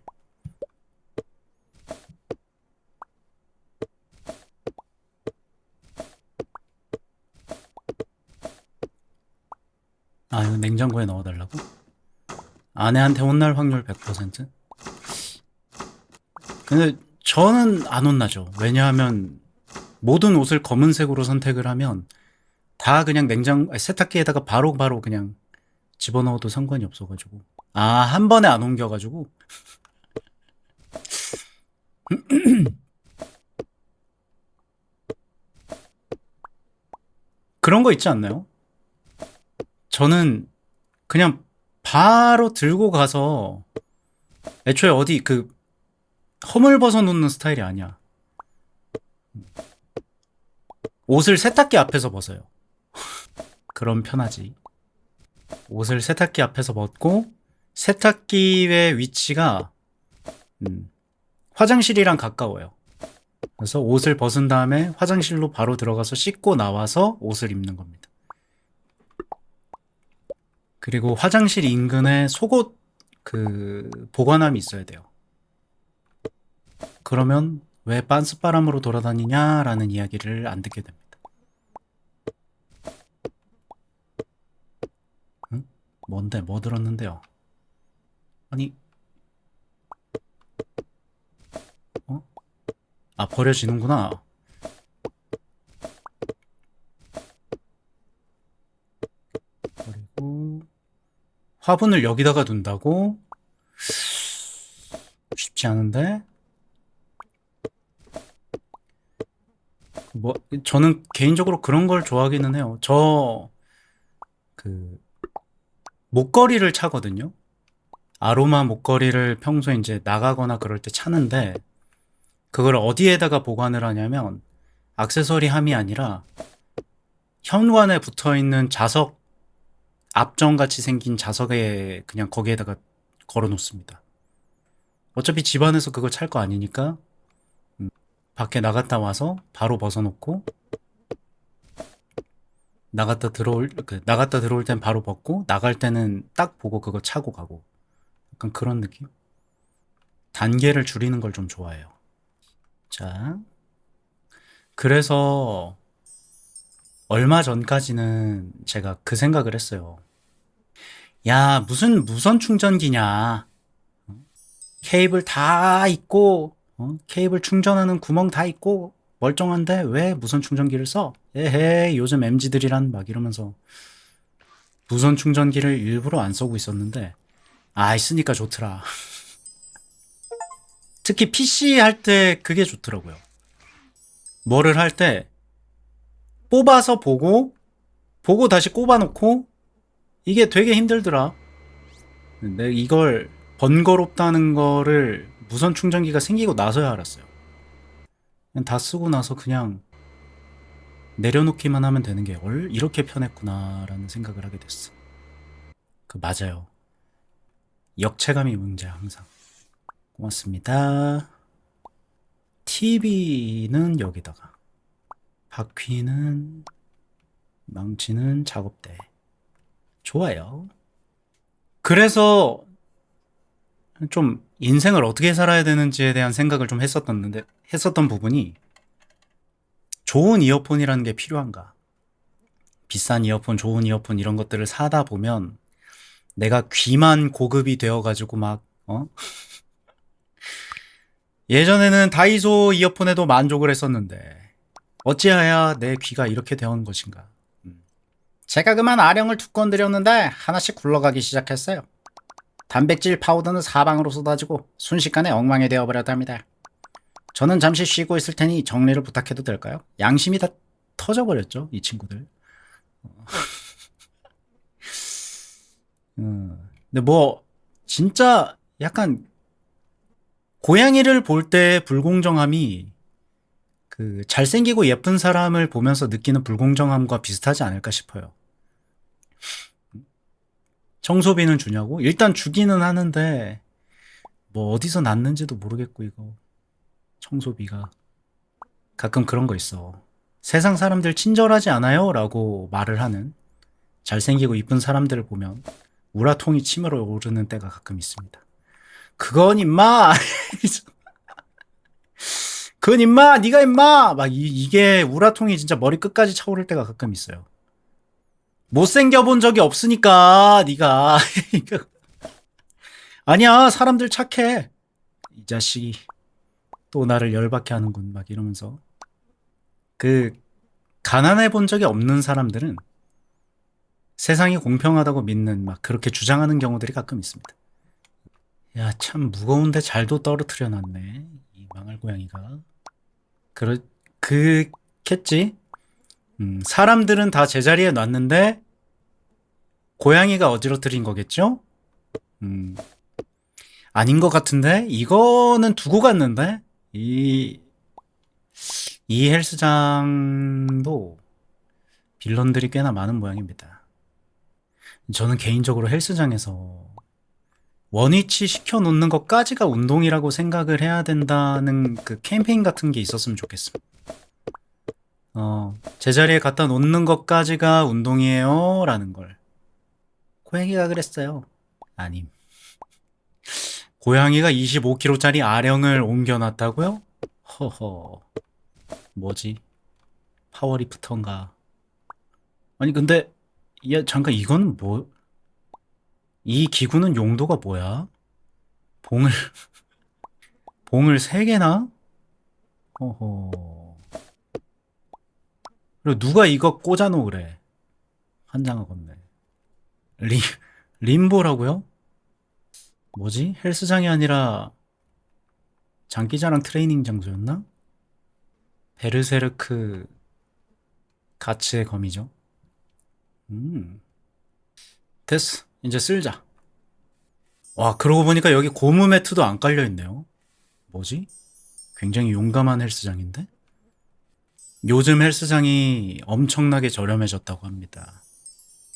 아, 이거 냉장고에 넣어달라고? 아내한테 혼날 확률 100%? 근데 저는 안 혼나죠. 왜냐하면 모든 옷을 검은색으로 선택을 하면 다 그냥 세탁기에다가 바로 그냥 집어넣어도 상관이 없어가지고. 아, 한 번에 안 옮겨가지고. 그런 거 있지 않나요? 저는 그냥 바로 들고 가서 애초에 어디 허물 벗어 놓는 스타일이 아니야. 옷을 세탁기 앞에서 벗어요. 그럼 편하지. 옷을 세탁기 앞에서 벗고 세탁기의 위치가 화장실이랑 가까워요. 그래서 옷을 벗은 다음에 화장실로 바로 들어가서 씻고 나와서 옷을 입는 겁니다. 그리고 화장실 인근에 속옷 보관함이 있어야 돼요. 그러면 왜 빤스바람으로 돌아다니냐라는 이야기를 안 듣게 됩니다. 응? 뭔데? 뭐 들었는데요? 아니, 어? 아, 버려지는구나. 그리고 화분을 여기다가 둔다고? 쉽지 않은데? 뭐, 저는 개인적으로 그런 걸 좋아하기는 해요. 그, 목걸이를 차거든요. 아로마 목걸이를 평소에 이제 나가거나 그럴 때 차는데, 그걸 어디에다가 보관을 하냐면, 액세서리 함이 아니라, 현관에 붙어 있는 자석, 앞정 같이 생긴 자석에 그냥 거기에다가 걸어 놓습니다. 어차피 집안에서 그걸 찰 거 아니니까, 밖에 나갔다 와서 바로 벗어놓고, 나갔다 들어올 땐 바로 벗고, 나갈 때는 딱 보고 그거 차고 가고. 약간 그런 느낌? 단계를 줄이는 걸 좀 좋아해요. 자, 그래서 얼마 전까지는 제가 그 생각을 했어요. 야, 무슨 무선 충전기냐. 케이블 다 있고, 케이블 충전하는 구멍 다 있고, 멀쩡한데 왜 무선 충전기를 써? 에헤이, 요즘 MZ들이란 막 이러면서 무선 충전기를 일부러 안 쓰고 있었는데, 아, 있으니까 좋더라. 특히 PC 할 때 그게 좋더라고요. 뭐를 할 때 뽑아서 보고 다시 꼽아놓고 이게 되게 힘들더라. 근데 이걸 번거롭다는 거를 무선 충전기가 생기고 나서야 알았어요. 그냥 다 쓰고 나서 그냥 내려놓기만 하면 되는 게 이렇게 편했구나라는 생각을 하게 됐어. 맞아요. 역체감이 문제야, 항상. 고맙습니다. TV는 여기다가. 바퀴는, 망치는 작업대. 좋아요. 그래서 좀 인생을 어떻게 살아야 되는지에 대한 생각을 좀 했었던 부분이 좋은 이어폰이라는 게 필요한가? 비싼 이어폰, 좋은 이어폰 이런 것들을 사다 보면 내가 귀만 고급이 되어가지고 예전에는 다이소 이어폰에도 만족을 했었는데 어찌하여 내 귀가 이렇게 되었는 것인가? 제가 그만 아령을 2건 들였는데 하나씩 굴러가기 시작했어요. 단백질 파우더는 사방으로 쏟아지고 순식간에 엉망이 되어버렸답니다. 저는 잠시 쉬고 있을 테니 정리를 부탁해도 될까요? 양심이 다 터져버렸죠, 이 친구들. 근데 진짜 약간 고양이를 볼 때 불공정함이 잘생기고 예쁜 사람을 보면서 느끼는 불공정함과 비슷하지 않을까 싶어요. 청소비는 주냐고? 일단 주기는 하는데, 어디서 났는지도 모르겠고, 이거. 청소비가. 가끔 그런 거 있어. 세상 사람들 친절하지 않아요? 라고 말을 하는 잘생기고 이쁜 사람들을 보면 우라통이 치밀어 오르는 때가 가끔 있습니다. 그건 임마! 그건 임마! 네가 임마! 막 이게 우라통이 진짜 머리 끝까지 차오를 때가 가끔 있어요. 못생겨 본 적이 없으니까 네가 아니야 사람들 착해 이 자식이 또 나를 열받게 하는군 막 이러면서 그 가난해 본 적이 없는 사람들은 세상이 공평하다고 믿는 막 그렇게 주장하는 경우들이 가끔 있습니다. 야 참 무거운데 잘도 떨어뜨려 놨네 이 망할 고양이가 그렇 그겠지. 사람들은 다 제자리에 놨는데 고양이가 어지러뜨린 거겠죠? 음, 아닌 것 같은데? 이거는 두고 갔는데? 이 헬스장도 빌런들이 꽤나 많은 모양입니다. 저는 개인적으로 헬스장에서 원위치 시켜놓는 것까지가 운동이라고 생각을 해야 된다는 그 캠페인 같은 게 있었으면 좋겠습니다. 제자리에 갖다 놓는 것까지가 운동이에요. 라는 걸. 고양이가 그랬어요. 아님. 고양이가 25kg짜리 아령을 옮겨놨다고요? 허허. 뭐지? 파워리프터인가? 아니 근데 야 잠깐 이건 뭐? 이 기구는 용도가 뭐야? 봉을 봉을 3개나? 허허. 그리고 누가 이거 꽂아놓으래? 환장하겠네. 리 림보라고요? 뭐지? 헬스장이 아니라 장기자랑 트레이닝 장소였나? 베르세르크 가츠의 검이죠. 음, 됐어. 이제 쓸자. 와, 그러고 보니까 여기 고무 매트도 안 깔려 있네요. 뭐지? 굉장히 용감한 헬스장인데? 요즘 헬스장이 엄청나게 저렴해졌다고 합니다.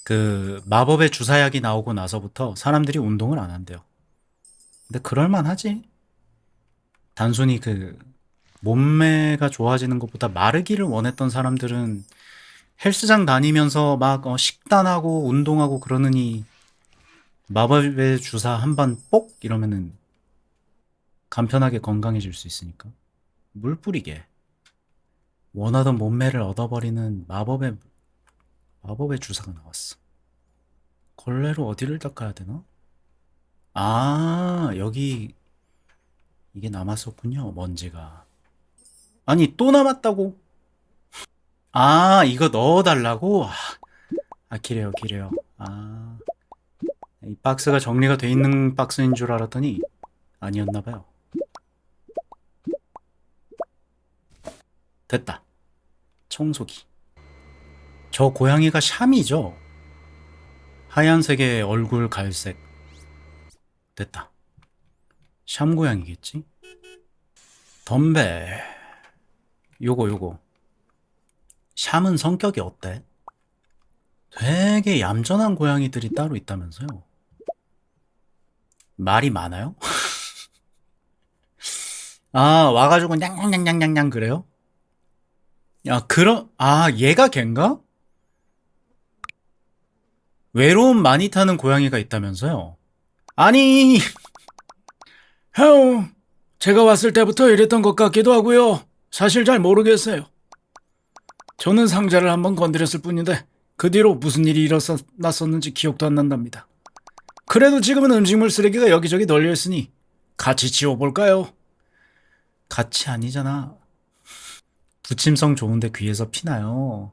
그 마법의 주사약이 나오고 나서부터 사람들이 운동을 안 한대요. 근데 그럴만하지. 단순히 그 몸매가 좋아지는 것보다 마르기를 원했던 사람들은 헬스장 다니면서 막 식단하고 운동하고 그러느니 마법의 주사 한 번 뽁 이러면은 간편하게 건강해질 수 있으니까 물 뿌리게 원하던 몸매를 얻어버리는 마법의 주사가 나왔어. 걸레로 어디를 닦아야 되나? 아 여기 이게 남았었군요 먼지가. 아니 또 남았다고? 아 이거 넣어달라고? 기래요 기래요. 이 박스가 정리가 돼 있는 박스인 줄 알았더니 아니었나봐요. 됐다. 청소기. 저 고양이가 샴이죠? 하얀색의 얼굴 갈색. 됐다. 샴 고양이겠지? 덤벨. 요거. 샴은 성격이 어때? 되게 얌전한 고양이들이 따로 있다면서요? 말이 많아요? 와가지고 냥냥냥냥냥 그래요? 얘가 걘가? 외로움 많이 타는 고양이가 있다면서요? 아니, 형, 제가 왔을 때부터 이랬던 것 같기도 하고요. 사실 잘 모르겠어요. 저는 상자를 한번 건드렸을 뿐인데 그 뒤로 무슨 일이 났었는지 기억도 안 난답니다. 그래도 지금은 음식물 쓰레기가 여기저기 널려 있으니 같이 치워볼까요? 같이 아니잖아. 부침성 좋은데 귀에서 피나요.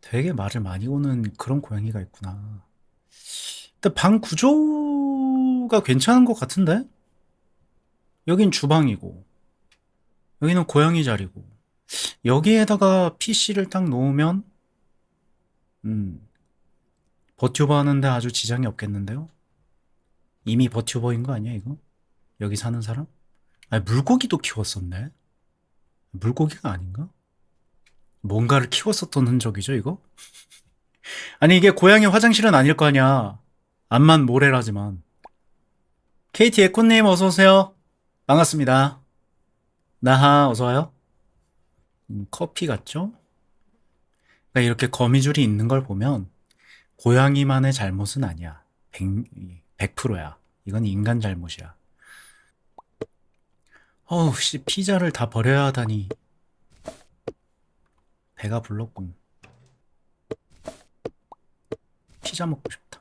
되게 말을 많이 거는 그런 고양이가 있구나. 근데 방 구조가 괜찮은 것 같은데? 여긴 주방이고, 여기는 고양이 자리고, 여기에다가 PC를 딱 놓으면, 버튜버 하는데 아주 지장이 없겠는데요? 이미 버튜버인 거 아니야, 이거? 여기 사는 사람? 아니, 물고기도 키웠었네? 물고기가 아닌가? 뭔가를 키웠었던 흔적이죠, 이거? 아니, 이게 고양이 화장실은 아닐 거 아니야. 암만 모래라지만. KT 에코님, 어서오세요. 반갑습니다. 나하, 어서와요. 커피 같죠? 그러니까 이렇게 거미줄이 있는 걸 보면, 고양이만의 잘못은 아니야. 100%야. 이건 인간 잘못이야. 어우, 씨, 피자를 다 버려야 하다니. 배가 불렀군. 피자 먹고 싶다.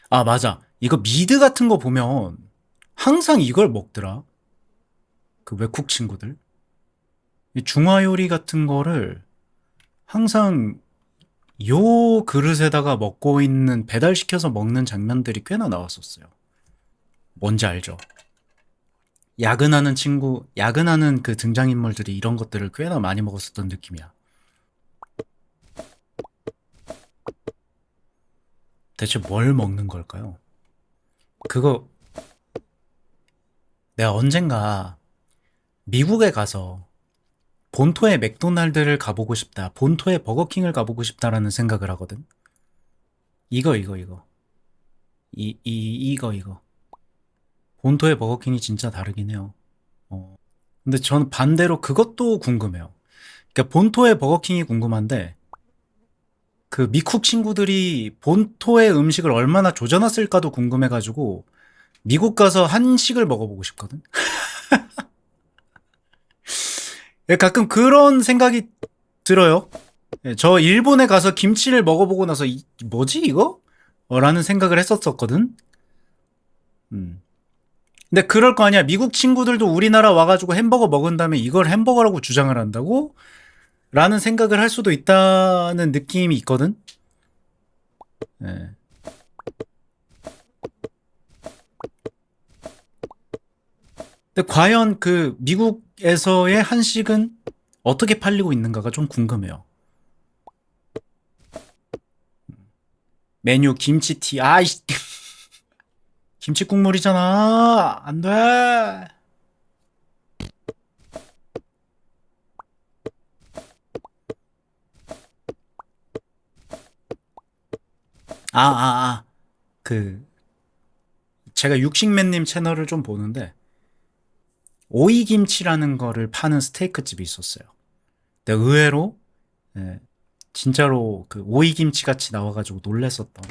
아, 맞아. 이거 미드 같은 거 보면 항상 이걸 먹더라. 그 외국 친구들. 이 중화 요리 같은 거를 항상 요 그릇에다가 먹고 있는 배달시켜서 먹는 장면들이 꽤나 나왔었어요. 뭔지 알죠? 야근하는 친구, 야근하는 그 등장인물들이 이런 것들을 꽤나 많이 먹었었던 느낌이야. 대체 뭘 먹는 걸까요? 그거 내가 언젠가 미국에 가서 본토의 맥도날드를 가보고 싶다. 본토의 버거킹을 가보고 싶다라는 생각을 하거든. 이거. 이거. 본토의 버거킹이 진짜 다르긴 해요. 근데 저는 반대로 그것도 궁금해요. 그러니까 본토의 버거킹이 궁금한데 그 미국 친구들이 본토의 음식을 얼마나 조져놨을까도 궁금해가지고 미국 가서 한식을 먹어보고 싶거든. 예, 가끔 그런 생각이 들어요. 예, 저 일본에 가서 김치를 먹어보고 나서 뭐지 이거? 라는 생각을 했었거든. 음. 근데 그럴 거 아니야. 미국 친구들도 우리나라 와가지고 햄버거 먹은 다음에 이걸 햄버거라고 주장을 한다고? 라는 생각을 할 수도 있다는 느낌이 있거든. 예. 근데 과연 그 미국에서의 한식은 어떻게 팔리고 있는가가 좀 궁금해요. 메뉴 김치티, 아이씨. 김치 국물이잖아. 안 돼. 그, 제가 육식맨님 채널을 좀 보는데, 오이김치라는 거를 파는 스테이크 집이 있었어요. 근데 의외로, 예, 진짜로 그 오이김치 같이 나와가지고 놀랬었던.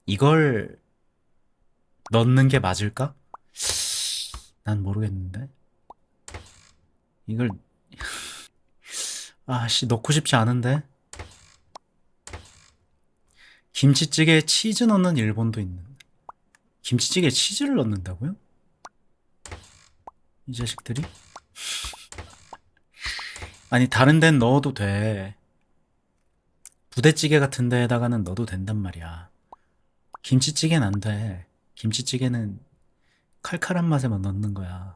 이걸 넣는 게 맞을까? 난 모르겠는데. 이걸, 아씨, 넣고 싶지 않은데. 김치찌개에 치즈 넣는 일본도 있는. 김치찌개에 치즈를 넣는다고요? 이 자식들이? 아니, 다른 데는 넣어도 돼. 부대찌개 같은 데에다가는 넣어도 된단 말이야. 김치찌개는 안 돼. 김치찌개는 칼칼한 맛에만 넣는 거야.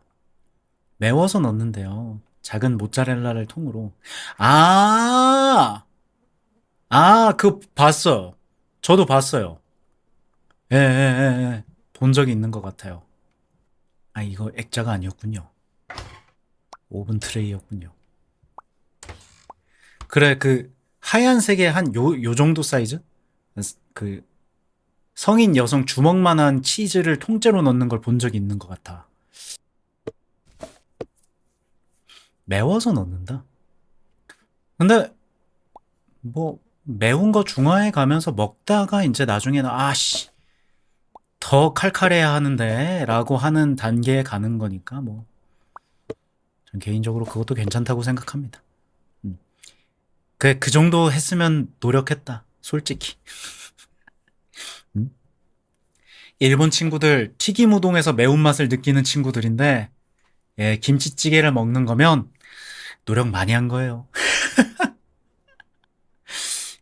매워서 넣는데요. 작은 모짜렐라를 통으로. 아! 그거 봤어요. 저도 봤어요. 예. 본 적이 있는 것 같아요. 아, 이거 액자가 아니었군요. 오븐 트레이였군요. 그래, 그, 하얀색의 한 요 정도 사이즈? 그, 성인 여성 주먹만한 치즈를 통째로 넣는 걸 본 적이 있는 것 같아. 매워서 넣는다? 근데, 뭐, 매운 거 중화에 가면서 먹다가 이제 나중에는, 아씨, 더 칼칼해야 하는데, 라고 하는 단계에 가는 거니까, 뭐, 전 개인적으로 그것도 괜찮다고 생각합니다. 음. 그 정도 했으면 노력했다. 솔직히. 음? 일본 친구들 튀김 우동에서 매운맛을 느끼는 친구들인데, 예, 김치찌개를 먹는 거면 노력 많이 한 거예요.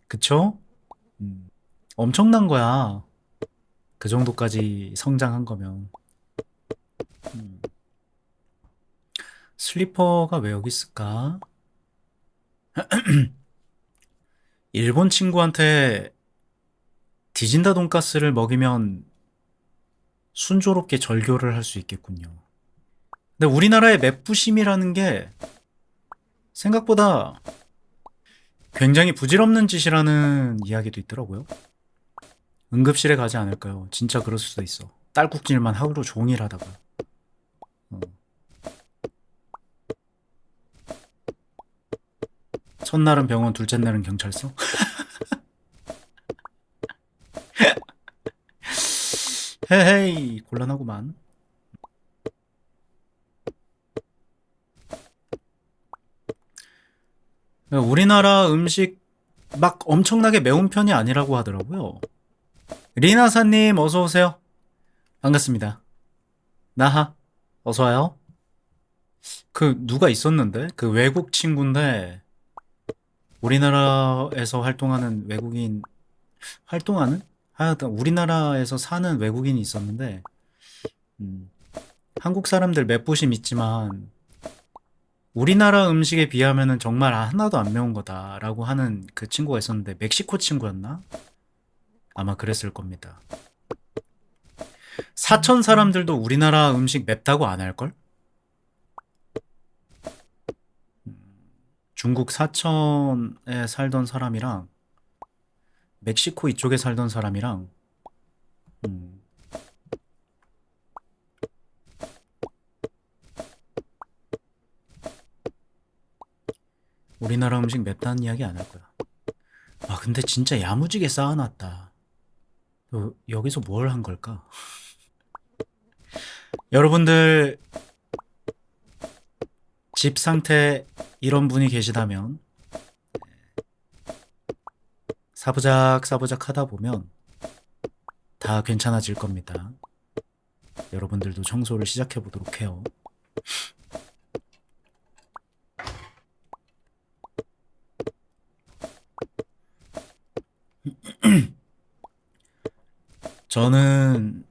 그쵸? 음, 엄청난 거야. 그 정도까지 성장한 거면. 음, 슬리퍼가 왜 여기 있을까? 일본 친구한테 디진다 돈가스를 먹이면 순조롭게 절교를 할 수 있겠군요. 근데 우리나라의 맵부심이라는 게 생각보다 굉장히 부질없는 짓이라는 이야기도 있더라고요. 응급실에 가지 않을까요? 진짜 그럴 수도 있어. 딸꾹질만 하루 종일 하다가. 어. 첫날은 병원, 둘째 날은 경찰서? 헤헤이, 곤란하구만. 우리나라 음식 막 엄청나게 매운 편이 아니라고 하더라고요. 리나사님, 어서오세요. 반갑습니다. 나하, 어서와요. 누가 있었는데? 외국 친구인데, 우리나라에서 활동하는 외국인, 활동하는? 하여튼, 우리나라에서 사는 외국인이 있었는데, 음, 한국 사람들 맵부심 있지만, 우리나라 음식에 비하면은 정말 하나도 안 매운 거다라고 하는 그 친구가 있었는데, 멕시코 친구였나? 아마 그랬을 겁니다. 사천 사람들도 우리나라 음식 맵다고 안 할걸? 중국 사천에 살던 사람이랑 멕시코 이쪽에 살던 사람이랑 음, 우리나라 음식 맵다는 이야기 안 할 거야. 아, 근데 진짜 야무지게 쌓아놨다. 여기서 뭘 한 걸까? 여러분들 집 상태 이런 분이 계시다면 사부작 사부작 하다 보면 다 괜찮아질 겁니다. 여러분들도 청소를 시작해 보도록 해요. 저는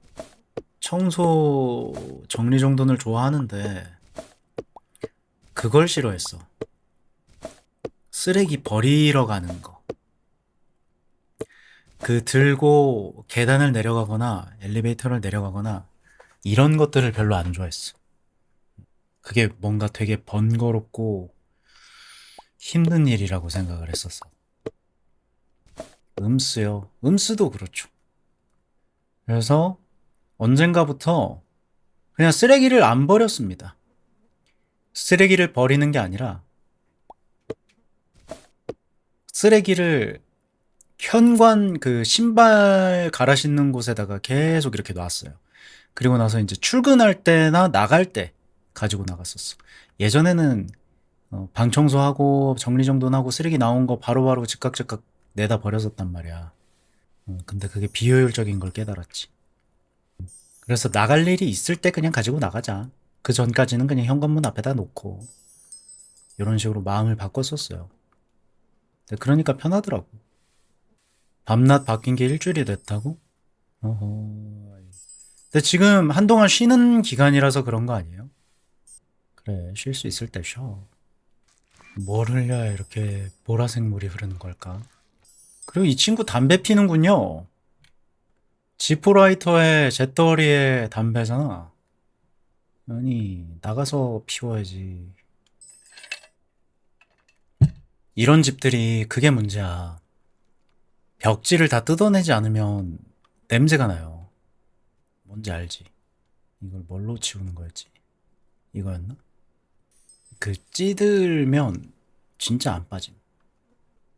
청소 정리정돈을 좋아하는데 그걸 싫어했어. 쓰레기 버리러 가는 거. 들고 계단을 내려가거나 엘리베이터를 내려가거나 이런 것들을 별로 안 좋아했어. 그게 뭔가 되게 번거롭고 힘든 일이라고 생각을 했었어. 음스요. 음스도 그렇죠. 그래서 언젠가부터 그냥 쓰레기를 안 버렸습니다. 쓰레기를 버리는 게 아니라 쓰레기를 현관 신발 갈아 신는 곳에다가 계속 이렇게 놨어요. 그리고 나서 이제 출근할 때나 나갈 때 가지고 나갔었어. 예전에는 방 청소하고 정리정돈하고 쓰레기 나온 거 바로바로 즉각 내다 버렸었단 말이야. 근데 그게 비효율적인 걸 깨달았지. 그래서 나갈 일이 있을 때 그냥 가지고 나가자. 그 전까지는 그냥 현관문 앞에다 놓고 이런 식으로 마음을 바꿨었어요. 근데 그러니까 편하더라고. 밤낮 바뀐 게 일주일이 됐다고? 어허. 근데 지금 한동안 쉬는 기간이라서 그런 거 아니에요? 그래, 쉴 수 있을 때 쉬어. 뭘 흘려야 이렇게 보라색 물이 흐르는 걸까? 그리고 이 친구 담배 피는군요. 지포라이터에 재떨이에 담배잖아. 아니, 나가서 피워야지. 이런 집들이 그게 문제야. 벽지를 다 뜯어내지 않으면 냄새가 나요. 뭔지 알지? 이걸 뭘로 치우는 거였지? 이거였나? 찌들면 진짜 안 빠짐.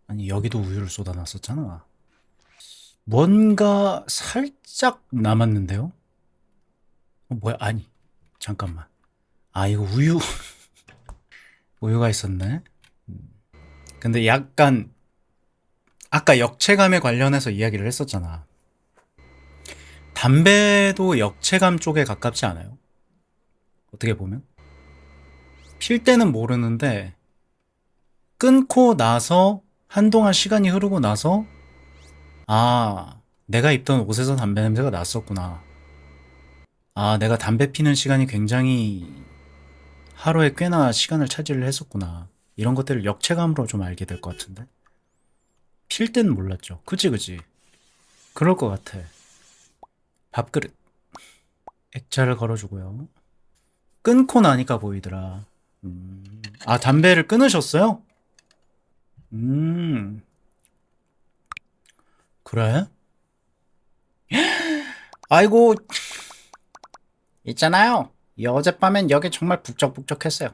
아니, 여기도 우유를 쏟아놨었잖아. 뭔가 살짝 남았는데요? 뭐야? 아니, 잠깐만. 아, 이거 우유가 있었네? 근데 약간, 아까 역체감에 관련해서 이야기를 했었잖아. 담배도 역체감 쪽에 가깝지 않아요? 어떻게 보면? 필 때는 모르는데, 끊고 나서, 한동안 시간이 흐르고 나서, 아, 내가 입던 옷에서 담배 냄새가 났었구나. 아, 내가 담배 피는 시간이 굉장히 하루에 꽤나 시간을 차지를 했었구나. 이런 것들을 역체감으로 좀 알게 될 것 같은데. 필 때는 몰랐죠. 그지, 그지. 그럴 것 같아. 밥그릇. 액자를 걸어주고요. 끊고 나니까 보이더라. 아, 담배를 끊으셨어요? 음, 그래? 아이고, 있잖아요. 이 어젯밤엔 여기 정말 북적북적했어요.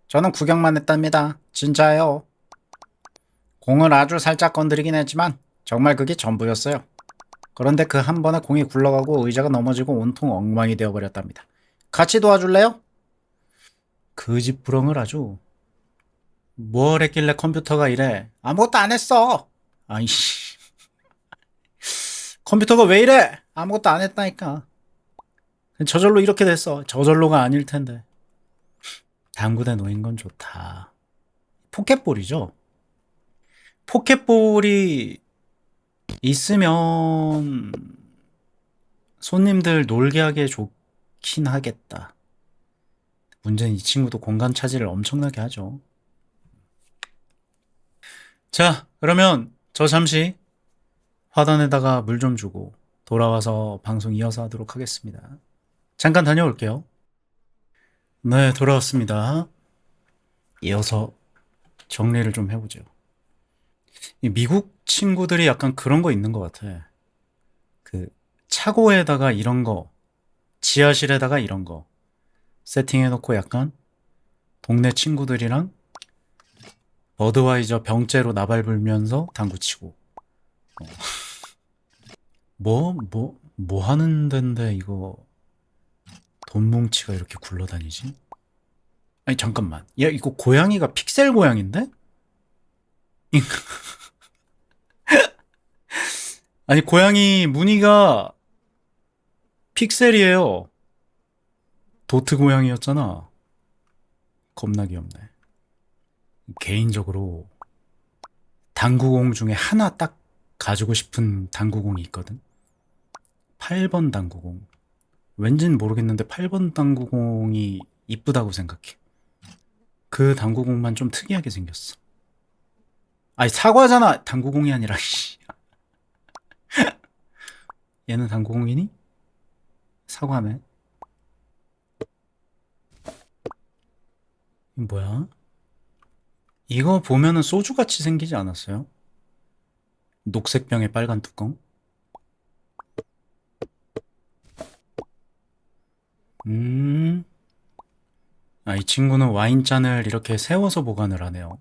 저는 구경만 했답니다. 진짜예요. 공을 아주 살짝 건드리긴 했지만 정말 그게 전부였어요. 그런데 그 한 번에 공이 굴러가고 의자가 넘어지고 온통 엉망이 되어버렸답니다. 같이 도와줄래요? 그 집 부렁을 아주. 뭘 했길래 컴퓨터가 이래? 아무것도 안 했어. 아이씨. 컴퓨터가 왜 이래? 아무것도 안 했다니까. 저절로 이렇게 됐어. 저절로가 아닐 텐데. 당구대 놓인 건 좋다. 포켓볼이죠. 포켓볼이 있으면 손님들 놀게 하기에 좋긴 하겠다. 문제는 이 친구도 공간 차지를 엄청나게 하죠. 자, 그러면 저 잠시 화단에다가 물 좀 주고 돌아와서 방송 이어서 하도록 하겠습니다. 잠깐 다녀올게요. 네, 돌아왔습니다. 이어서 정리를 좀 해보죠. 이 미국 친구들이 약간 그런 거 있는 것 같아. 그 차고에다가 이런 거, 지하실에다가 이런 거 세팅해놓고 약간 동네 친구들이랑 버드와이저 병째로 나발 불면서 당구 치고. 뭐 하는 데인데 이거 돈 뭉치가 이렇게 굴러다니지? 아니, 잠깐만. 야, 이거 고양이가 픽셀 고양인데? 아니, 고양이 무늬가 픽셀이에요. 도트 고양이였잖아. 겁나 귀엽네. 개인적으로 당구공 중에 하나 딱 가지고 싶은 당구공이 있거든. 8번 당구공. 왠진 모르겠는데 8번 당구공이 이쁘다고 생각해. 그 당구공만 좀 특이하게 생겼어. 아니, 사과잖아. 당구공이 아니라, 씨. 얘는 당구공이니? 사과네. 이거 뭐야? 이거 보면은 소주같이 생기지 않았어요? 녹색 병에 빨간 뚜껑? 음. 아, 이 친구는 와인잔을 이렇게 세워서 보관을 하네요.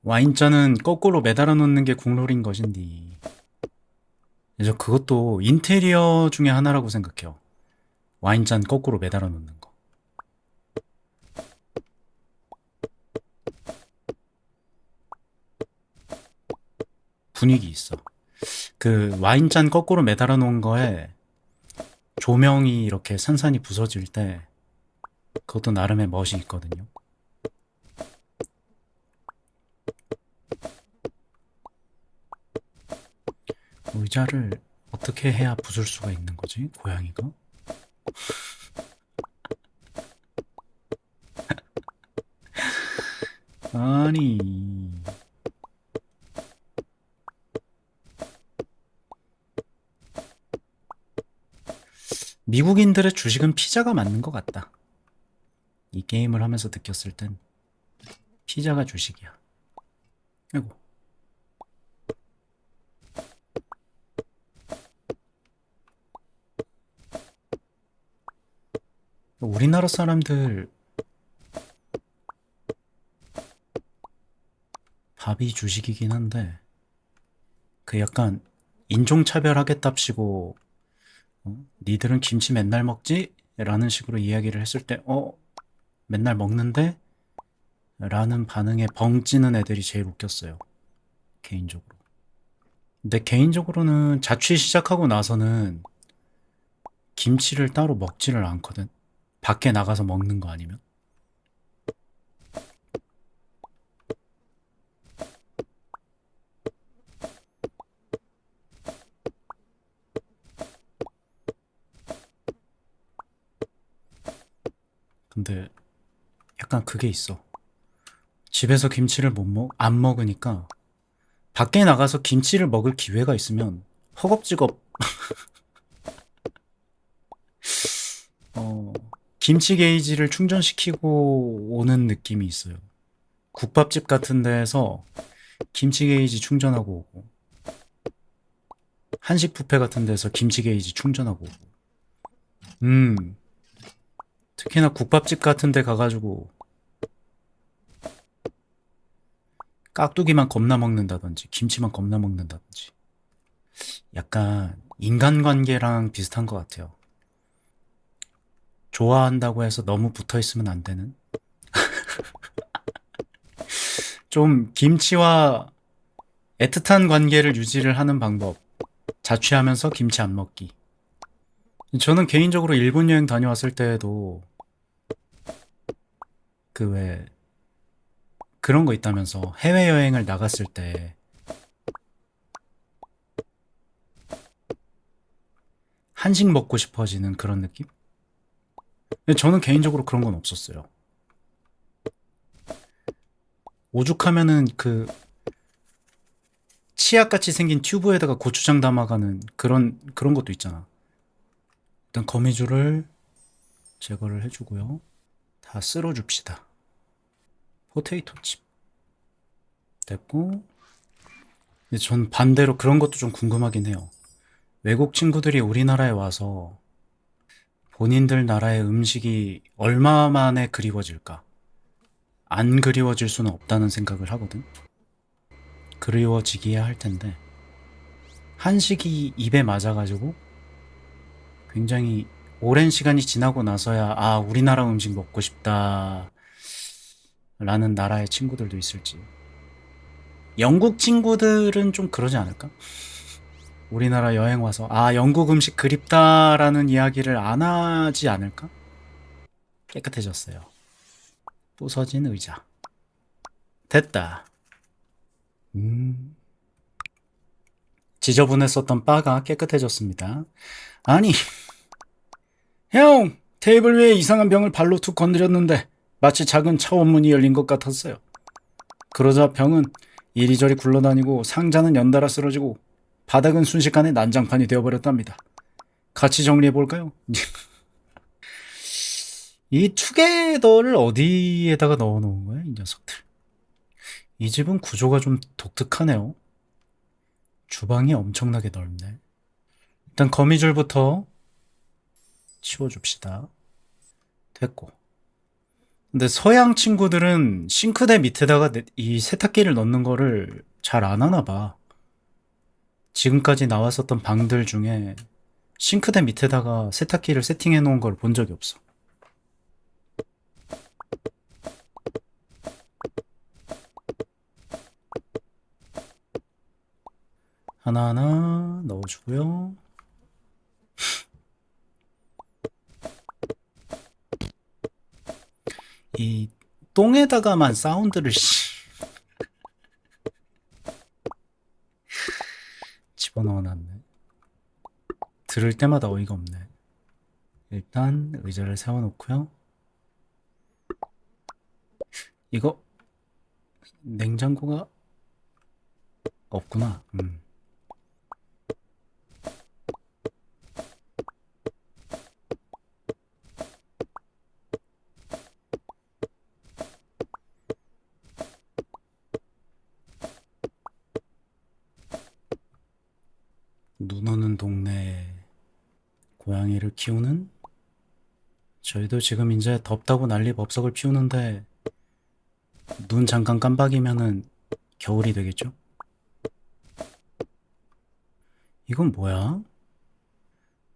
와인잔은 거꾸로 매달아 놓는 게 국룰인 것인디. 그래서 그것도 인테리어 중에 하나라고 생각해요. 와인잔 거꾸로 매달아 놓는 거. 분위기 있어. 그 와인잔 거꾸로 매달아 놓은 거에 조명이 이렇게 산산이 부서질 때 그것도 나름의 멋이 있거든요. 의자를 어떻게 해야 부술 수가 있는 거지? 고양이가? 아니, 미국인들의 주식은 피자가 맞는 것 같다. 이 게임을 하면서 느꼈을 땐 피자가 주식이야. 아이고. 우리나라 사람들 밥이 주식이긴 한데 그 약간 인종차별하겠답시고 니들은 김치 맨날 먹지? 라는 식으로 이야기를 했을 때 맨날 먹는데? 라는 반응에 벙찌는 애들이 제일 웃겼어요. 개인적으로. 근데 개인적으로는 자취 시작하고 나서는 김치를 따로 먹지를 않거든. 밖에 나가서 먹는 거 아니면. 근데 약간 그게 있어. 집에서 김치를 안 먹으니까 밖에 나가서 김치를 먹을 기회가 있으면 허겁지겁 어, 김치 게이지를 충전시키고 오는 느낌이 있어요. 국밥집 같은 데에서 김치 게이지 충전하고 오고 한식 뷔페 같은 데서 김치 게이지 충전하고 오고 특히나 국밥집 같은 데 가가지고 깍두기만 겁나 먹는다든지 김치만 겁나 먹는다든지 약간 인간관계랑 비슷한 것 같아요. 좋아한다고 해서 너무 붙어 있으면 안 되는, 좀 김치와 애틋한 관계를 유지를 하는 방법, 자취하면서 김치 안 먹기. 저는 개인적으로 일본 여행 다녀왔을 때에도 그 왜 그런 거 있다면서, 해외여행을 나갔을 때 한식 먹고 싶어지는 그런 느낌? 근데 저는 개인적으로 그런 건 없었어요. 오죽하면은 그 치약같이 생긴 튜브에다가 고추장 담아가는 그런 것도 있잖아. 일단 거미줄을 제거를 해주고요. 다 쓸어줍시다. 포테이토 칩 됐고, 근데 전 반대로 그런 것도 좀 궁금하긴 해요. 외국 친구들이 우리나라에 와서 본인들 나라의 음식이 얼마 만에 그리워질까? 안 그리워질 수는 없다는 생각을 하거든. 그리워지기야 할 텐데, 한식이 입에 맞아가지고 굉장히 오랜 시간이 지나고 나서야 아, 우리나라 음식 먹고 싶다 라는 나라의 친구들도 있을지. 영국 친구들은 좀 그러지 않을까? 우리나라 여행 와서 아, 영국 음식 그립다라는 이야기를 안 하지 않을까? 깨끗해졌어요. 부서진 의자. 됐다. 음. 지저분했었던 바가 깨끗해졌습니다. 아니, 형! 테이블 위에 이상한 병을 발로 툭 건드렸는데 마치 작은 차원문이 열린 것 같았어요. 그러자 병은 이리저리 굴러다니고 상자는 연달아 쓰러지고 바닥은 순식간에 난장판이 되어버렸답니다. 같이 정리해볼까요? 이 투게더를 어디에다가 넣어놓은 거야, 이 녀석들. 이 집은 구조가 좀 독특하네요. 주방이 엄청나게 넓네. 일단 거미줄부터 치워줍시다. 됐고. 근데 서양 친구들은 싱크대 밑에다가 이 세탁기를 넣는 거를 잘 안 하나 봐. 지금까지 나왔었던 방들 중에 싱크대 밑에다가 세탁기를 세팅해 놓은 걸 본 적이 없어. 하나하나 넣어주고요. 이 똥에다가만 사운드를 집어넣어놨네. 들을 때마다 어이가 없네. 일단 의자를 세워놓고요. 이거 냉장고가 없구나. 눈 오는 동네에 고양이를 키우는, 저희도 지금 이제 덥다고 난리 법석을 피우는데 눈 잠깐 깜박이면은 겨울이 되겠죠? 이건 뭐야?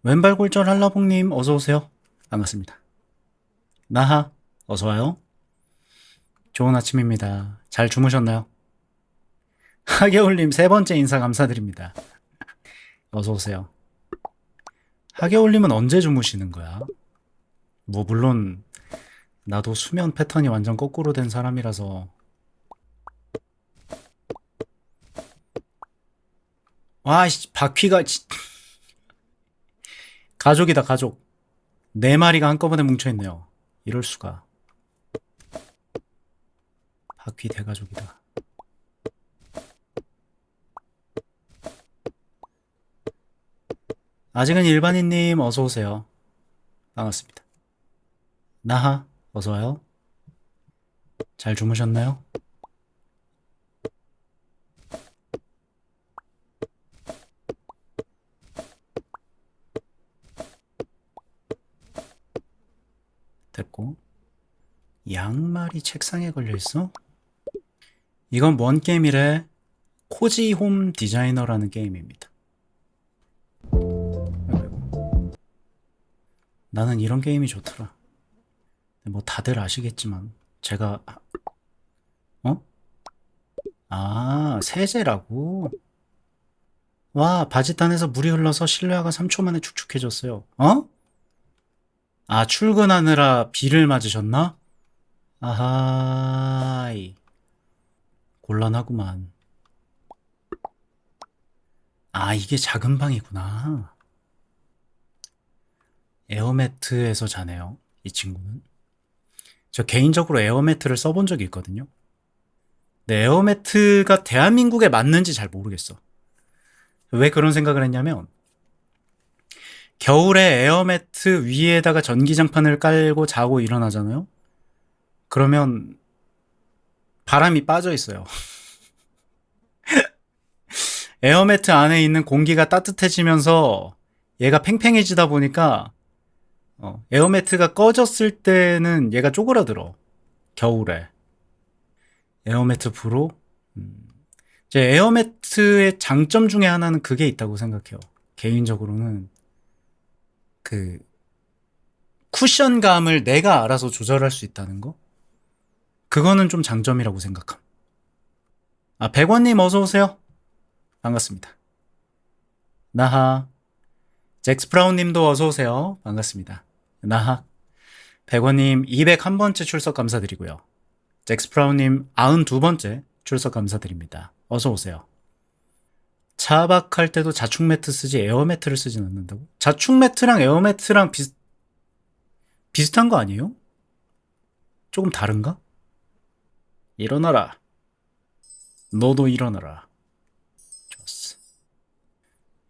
왼발 골절 한라봉님 어서오세요. 반갑습니다. 나하 어서와요. 좋은 아침입니다. 잘 주무셨나요? 하겨울님 세 번째 인사 감사드립니다. 어서오세요. 하겨울님은 언제 주무시는 거야? 뭐 물론 나도 수면 패턴이 완전 거꾸로 된 사람이라서. 와씨, 바퀴가 가족이다, 가족. 네 마리가 한꺼번에 뭉쳐있네요. 이럴 수가. 바퀴 대가족이다. 아직은 일반인님 어서오세요. 반갑습니다. 나하 어서와요. 잘 주무셨나요? 됐고. 양말이 책상에 걸려있어? 이건 뭔 게임이래? 코지 홈 디자이너라는 게임입니다. 아이고. 나는 이런 게임이 좋더라. 뭐 다들 아시겠지만 제가 어? 아, 세제라고? 와, 바짓단에서 물이 흘러서 실내화가 3초 만에 축축해졌어요. 어? 아, 출근하느라 비를 맞으셨나? 아하이, 곤란하구만. 아, 이게 작은 방이구나. 에어매트에서 자네요, 이 친구는. 저 개인적으로 에어매트를 써본 적이 있거든요. 근데 에어매트가 대한민국에 맞는지 잘 모르겠어. 왜 그런 생각을 했냐면, 겨울에 에어매트 위에다가 전기장판을 깔고 자고 일어나잖아요? 그러면 바람이 빠져 있어요. 에어매트 안에 있는 공기가 따뜻해지면서 얘가 팽팽해지다 보니까 에어매트가 꺼졌을 때는 얘가 쪼그라들어. 겨울에. 에어매트 프로? 음, 제 에어매트의 장점 중에 하나는 그게 있다고 생각해요. 개인적으로는 그 쿠션감을 내가 알아서 조절할 수 있다는 거? 그거는 좀 장점이라고 생각함. 아, 백원님 어서오세요. 반갑습니다. 나하. 잭스프라운님도 어서오세요. 반갑습니다. 나하. 백원님 201번째 출석 감사드리고요. 잭스프라운님 92번째 출석 감사드립니다. 어서오세요. 차박할 때도 자충 매트 쓰지 에어매트를 쓰진 않는다고? 자충 매트랑 에어매트랑 비슷한 거 아니에요? 조금 다른가? 일어나라. 너도 일어나라. 좋았어.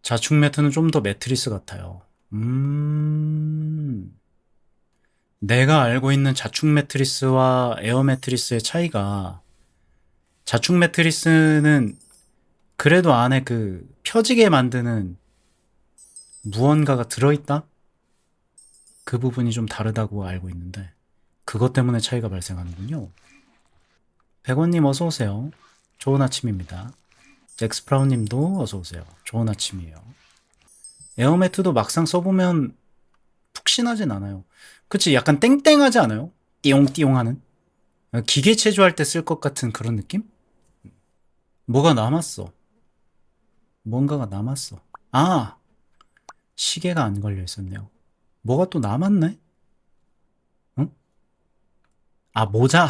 자충 매트는 좀 더 매트리스 같아요. 내가 알고 있는 자충 매트리스와 에어 매트리스의 차이가 자충 매트리스는 그래도 안에 그 펴지게 만드는 무언가가 들어있다? 그 부분이 좀 다르다고 알고 있는데 그것 때문에 차이가 발생하는군요. 백원님 어서오세요. 좋은 아침입니다. 잭스프라운님도 어서오세요. 좋은 아침이에요. 에어매트도 막상 써보면 푹신하진 않아요. 그치? 약간 땡땡하지 않아요? 띠용띠용 하는? 기계 체조할 때 쓸 것 같은 그런 느낌? 뭐가 남았어. 뭔가가 남았어. 아! 시계가 안 걸려 있었네요. 뭐가 또 남았네? 응? 아, 모자.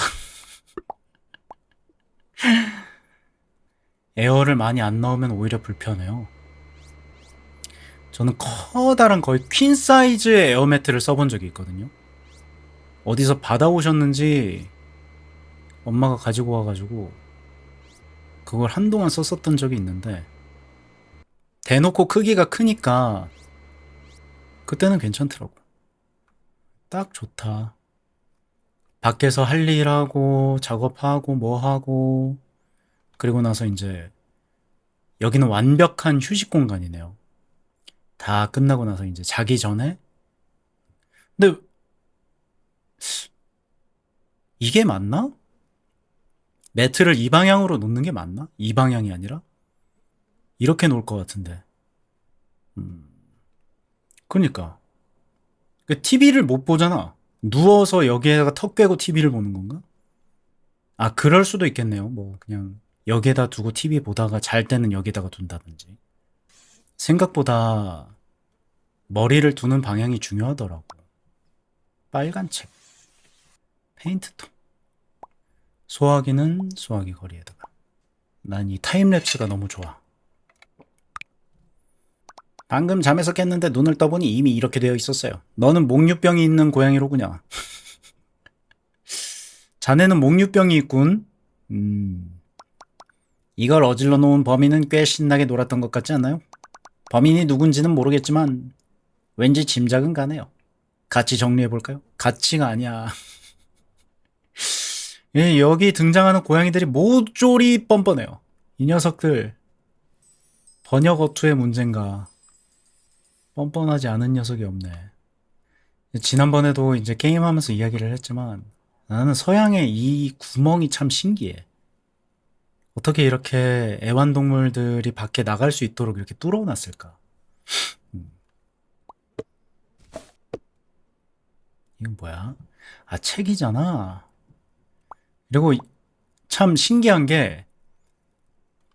에어를 많이 안 넣으면 오히려 불편해요. 저는 커다란 거의 퀸 사이즈의 에어매트를 써본 적이 있거든요. 어디서 받아오셨는지 엄마가 가지고 와가지고 그걸 한동안 썼었던 적이 있는데 대놓고 크기가 크니까 그때는 괜찮더라고. 딱 좋다. 밖에서 할 일하고 작업하고 뭐 하고 그리고 나서 이제 여기는 완벽한 휴식 공간이네요. 다 끝나고 나서 이제 자기 전에 근데 이게 맞나? 매트를 이 방향으로 놓는 게 맞나? 이 방향이 아니라? 이렇게 놓을 것 같은데. 음, 그러니까. 그 TV를 못 보잖아. 누워서 여기에다가 턱 꿰고 TV를 보는 건가? 아, 그럴 수도 있겠네요. 뭐, 그냥 여기에다 두고 TV 보다가 잘 때는 여기다가 둔다든지. 생각보다 머리를 두는 방향이 중요하더라고. 빨간 책, 페인트통. 소화기는 소화기 거리에다가. 난 이 타임랩스가 너무 좋아. 방금 잠에서 깼는데 눈을 떠보니 이미 이렇게 되어 있었어요. 너는 목류병이 있는 고양이로구나. 자네는 목류병이 있군. 이걸 어질러 놓은 범인은 꽤 신나게 놀았던 것 같지 않나요? 범인이 누군지는 모르겠지만 왠지 짐작은 가네요. 같이 정리해볼까요? 같이가 아니야. 예, 여기 등장하는 고양이들이 모조리 뻔뻔해요. 이 녀석들 번역 어투의 문제인가. 뻔뻔하지 않은 녀석이 없네. 지난번에도 이제 게임하면서 이야기를 했지만 나는 서양의 이 구멍이 참 신기해. 어떻게 이렇게 애완동물들이 밖에 나갈 수 있도록 이렇게 뚫어놨을까? 음, 이건 뭐야? 아, 책이잖아. 그리고 참 신기한 게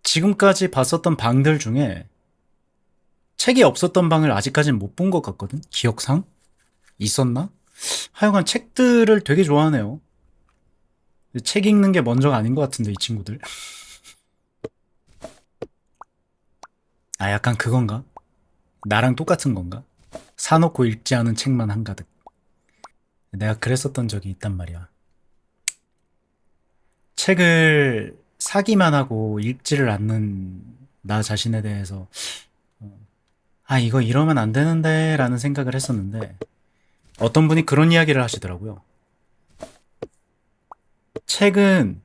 지금까지 봤었던 방들 중에 책이 없었던 방을 아직까지는 못 본 것 같거든? 기억상? 있었나? 하여간 책들을 되게 좋아하네요. 책 읽는 게 먼저가 아닌 것 같은데, 이 친구들. 아, 약간 그건가? 나랑 똑같은 건가? 사놓고 읽지 않은 책만 한가득. 내가 그랬었던 적이 있단 말이야. 책을 사기만 하고 읽지를 않는 나 자신에 대해서, 아, 이거 이러면 안 되는데, 라는 생각을 했었는데, 어떤 분이 그런 이야기를 하시더라고요. 책은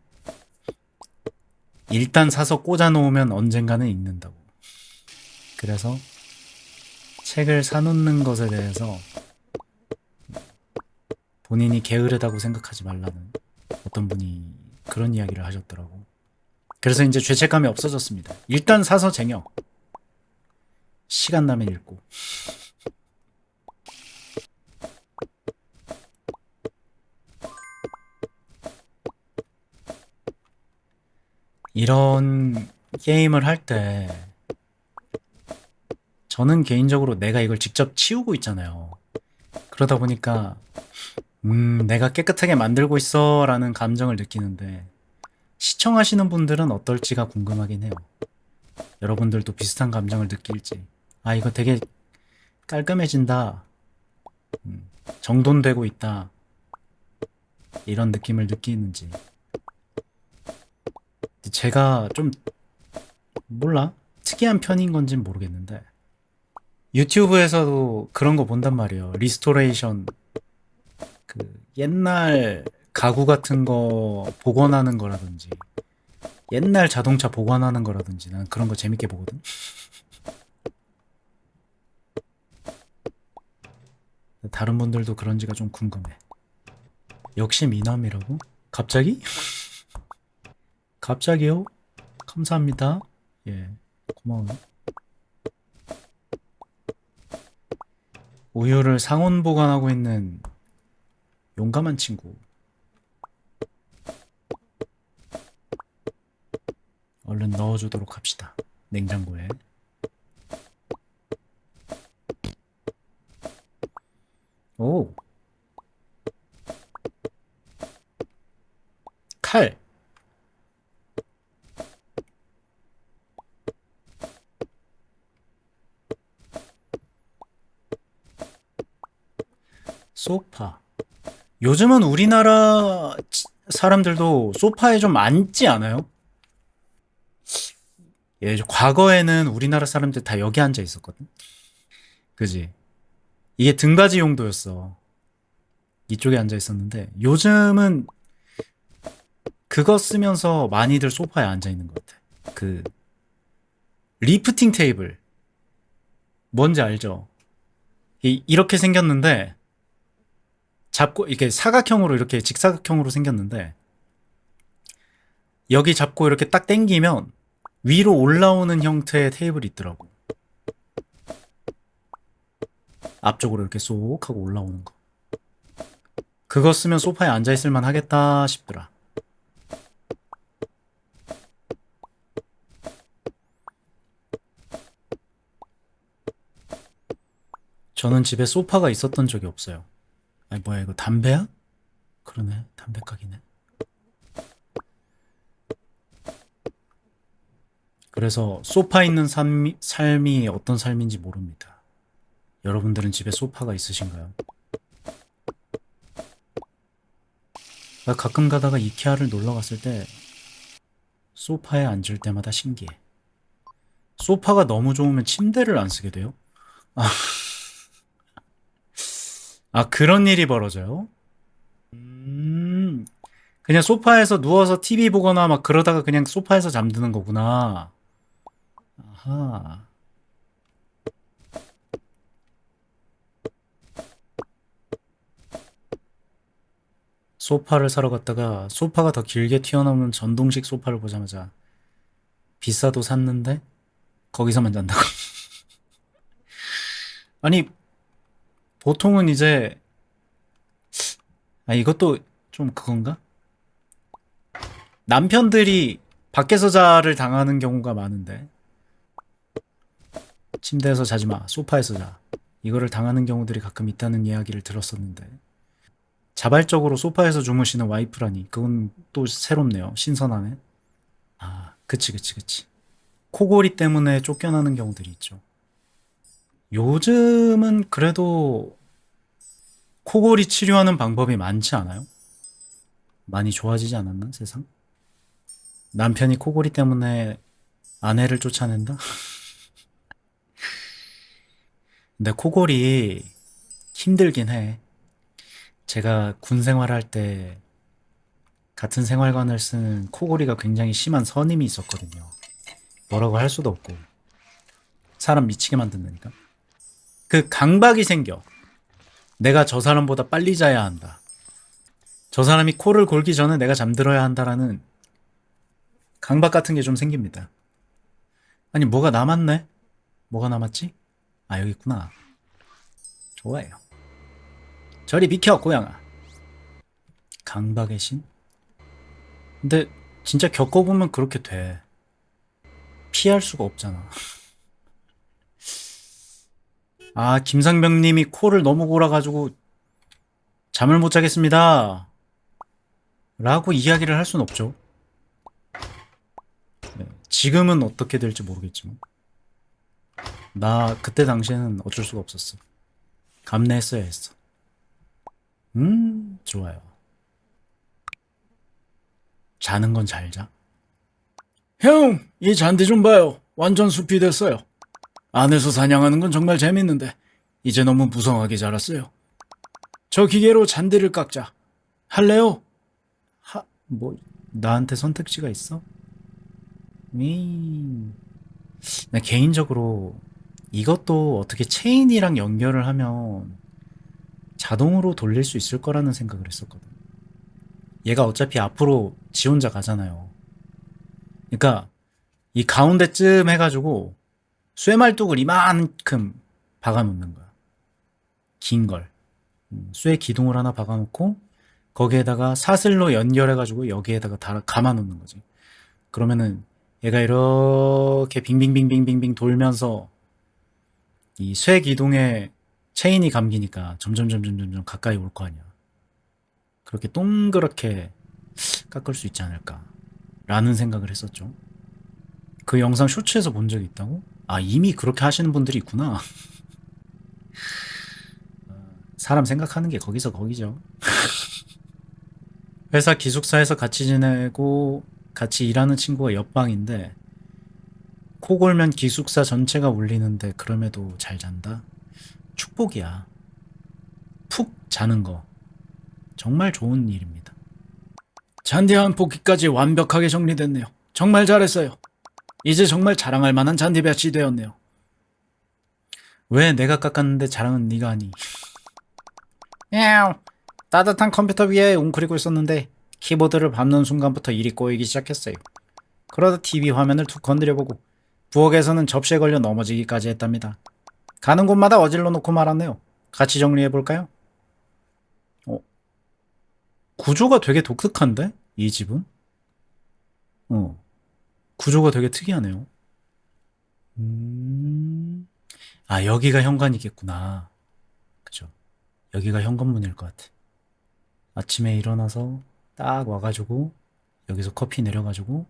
일단 사서 꽂아 놓으면 언젠가는 읽는다고. 그래서 책을 사놓는 것에 대해서 본인이 게으르다고 생각하지 말라는 어떤 분이 그런 이야기를 하셨더라고. 그래서 이제 죄책감이 없어졌습니다. 일단 사서 쟁여. 시간 나면 읽고. 이런 게임을 할 때 저는 개인적으로 내가 이걸 직접 치우고 있잖아요. 그러다 보니까 내가 깨끗하게 만들고 있어 라는 감정을 느끼는데 시청하시는 분들은 어떨지가 궁금하긴 해요. 여러분들도 비슷한 감정을 느낄지. 아, 이거 되게 깔끔해진다. 정돈되고 있다. 이런 느낌을 느끼는지. 제가 좀 몰라. 특이한 편인 건진 모르겠는데 유튜브에서도 그런 거 본단 말이에요. 리스토레이션, 그 옛날 가구 같은 거 복원하는 거라든지 옛날 자동차 복원하는 거라든지 난 그런 거 재밌게 보거든. 다른 분들도 그런지가 좀 궁금해. 역시 미남이라고? 갑자기? 갑자기요? 감사합니다. 예, 고마워요. 우유를 상온 보관하고 있는 용감한 친구. 얼른 넣어주도록 합시다. 냉장고에. 오, 칼. 소파. 요즘은 우리나라 사람들도 소파에 좀 앉지 않아요? 예, 과거에는 우리나라 사람들 다 여기 앉아 있었거든. 그지? 이게 등받이 용도였어. 이쪽에 앉아 있었는데 요즘은 그거 쓰면서 많이들 소파에 앉아 있는 것 같아. 그 리프팅 테이블 뭔지 알죠? 이렇게 생겼는데 잡고 이렇게 사각형으로 이렇게 직사각형으로 생겼는데 여기 잡고 이렇게 딱 당기면 위로 올라오는 형태의 테이블이 있더라고. 앞쪽으로 이렇게 쏙 하고 올라오는 거. 그거 쓰면 소파에 앉아 있을 만 하겠다 싶더라. 저는 집에 소파가 있었던 적이 없어요. 아니 뭐야 이거 담배야? 그러네, 담배 각이네. 그래서 소파 있는 삶이 어떤 삶인지 모릅니다. 여러분들은 집에 소파가 있으신가요? 나 가끔 가다가 이케아를 놀러 갔을 때 소파에 앉을 때마다 신기해. 소파가 너무 좋으면 침대를 안 쓰게 돼요? 아, 아, 그런 일이 벌어져요? 음, 그냥 소파에서 누워서 TV 보거나 막 그러다가 그냥 소파에서 잠드는 거구나. 아하. 소파를 사러 갔다가 소파가 더 길게 튀어나오는 전동식 소파를 보자마자 비싸도 샀는데 거기서만 잔다고. 아니, 보통은 이제, 아, 이것도 좀 그건가? 남편들이 밖에서 자를 당하는 경우가 많은데, 침대에서 자지 마, 소파에서 자. 이거를 당하는 경우들이 가끔 있다는 이야기를 들었었는데, 자발적으로 소파에서 주무시는 와이프라니, 그건 또 새롭네요. 신선하네. 아, 그치. 코골이 때문에 쫓겨나는 경우들이 있죠. 요즘은 그래도 코골이 치료하는 방법이 많지 않아요? 많이 좋아지지 않았나, 세상? 남편이 코골이 때문에 아내를 쫓아낸다? 근데 코골이 힘들긴 해. 제가 군 생활할 때 같은 생활관을 쓰는 코골이가 굉장히 심한 선임이 있었거든요. 뭐라고 할 수도 없고. 사람 미치게 만든다니까. 그 강박이 생겨. 내가 저 사람보다 빨리 자야 한다. 저 사람이 코를 골기 전에 내가 잠들어야 한다라는 강박 같은 게 좀 생깁니다. 아니, 뭐가 남았네? 뭐가 남았지? 아, 여기 있구나. 좋아요. 저리 비켜, 고양아. 강박의 신? 근데 진짜 겪어보면 그렇게 돼. 피할 수가 없잖아. 아, 김상병님이 코를 너무 골아가지고 잠을 못 자겠습니다. 라고 이야기를 할 순 없죠. 네, 지금은 어떻게 될지 모르겠지만. 나 그때 당시에는 어쩔 수가 없었어. 감내했어야 했어. 좋아요. 자는 건 잘 자. 형, 이 잔디 좀 봐요. 완전 숲이 됐어요. 안에서 사냥하는 건 정말 재밌는데 이제 너무 무성하게 자랐어요. 저 기계로 잔디를 깎자. 할래요? 뭐 나한테 선택지가 있어? 나 개인적으로 이것도 어떻게 체인이랑 연결을 하면 자동으로 돌릴 수 있을 거라는 생각을 했었거든. 얘가 어차피 앞으로 지 혼자 가잖아요. 그러니까 이 가운데쯤 해가지고 쇠말뚝을 이만큼 박아놓는 거야. 긴 걸. 쇠 기둥을 하나 박아놓고 거기에다가 사슬로 연결해가지고 여기에다가 감아놓는 거지. 그러면은 얘가 이렇게 빙빙빙빙빙빙 돌면서 이 쇠 기둥에 체인이 감기니까 점점 가까이 올 거 아니야. 그렇게 동그랗게 깎을 수 있지 않을까 라는 생각을 했었죠. 그 영상 쇼츠에서 본 적이 있다고? 아, 이미 그렇게 하시는 분들이 있구나. 사람 생각하는 게 거기서 거기죠. 회사 기숙사에서 같이 지내고 같이 일하는 친구가 옆방인데 코 골면 기숙사 전체가 울리는데 그럼에도 잘 잔다? 축복이야. 푹 자는 거 정말 좋은 일입니다. 잔디한 포기까지 완벽하게 정리됐네요. 정말 잘했어요. 이제 정말 자랑할 만한 잔디밭이 되었네요. 왜 내가 깎았는데 자랑은 네가 하니? 야우, 따뜻한 컴퓨터 위에 웅크리고 있었는데 키보드를 밟는 순간부터 일이 꼬이기 시작했어요. 그러다 TV 화면을 툭 건드려보고 부엌에서는 접시에 걸려 넘어지기까지 했답니다. 가는 곳마다 어질러 놓고 말았네요. 같이 정리해볼까요? 어, 구조가 되게 독특한데? 이 집은? 어, 구조가 되게 특이하네요. 음, 아, 여기가 현관이겠구나. 그죠. 여기가 현관문일 것 같아. 아침에 일어나서 딱 와가지고 여기서 커피 내려가지고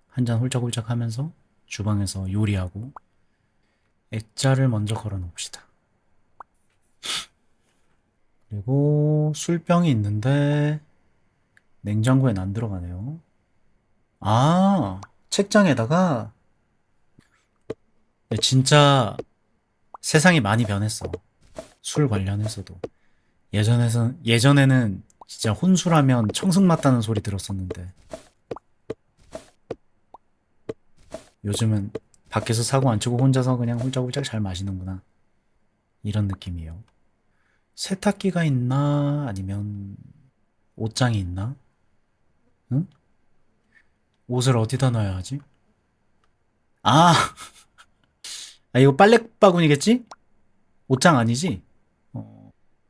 한 잔 홀짝홀짝 하면서 주방에서 요리하고 액자를 먼저 걸어 놓읍시다. 그리고 술병이 있는데 냉장고엔 안 들어가네요. 아, 책장에다가 진짜 세상이 많이 변했어. 술 관련해서도. 예전에는 진짜 혼술하면 청승 맞다는 소리 들었었는데 요즘은 밖에서 사고 안 치고 혼자서 그냥 홀짝홀짝 잘 마시는구나. 이런 느낌이에요. 세탁기가 있나? 아니면 옷장이 있나? 응? 옷을 어디다 놔야 하지? 아, 아, 이거 빨래 바구니겠지? 옷장 아니지? 어,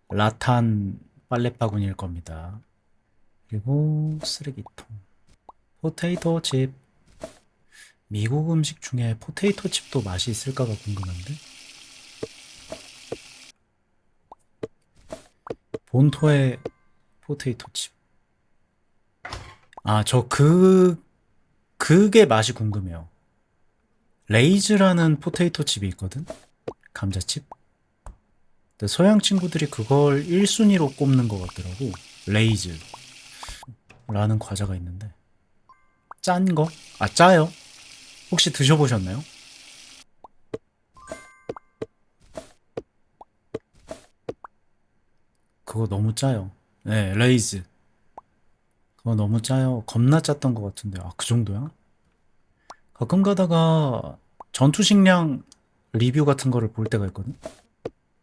라탄 빨래 바구니일 겁니다. 그리고 쓰레기통. 포테이토 칩. 미국 음식 중에 포테이토 칩도 맛이 있을까가 궁금한데? 본토의 포테이토 칩. 아, 그게 맛이 궁금해요. 레이즈라는 포테이토 칩이 있거든? 감자칩? 근데 서양 친구들이 그걸 1순위로 꼽는 것 같더라고. 레이즈라는 과자가 있는데. 짠 거? 아, 짜요? 혹시 드셔보셨나요? 그거 너무 짜요. 네, 레이즈. 그거 너무 짜요. 겁나 짰던 것 같은데. 아, 그 정도야? 가끔 가다가 전투식량 리뷰 같은 거를 볼 때가 있거든?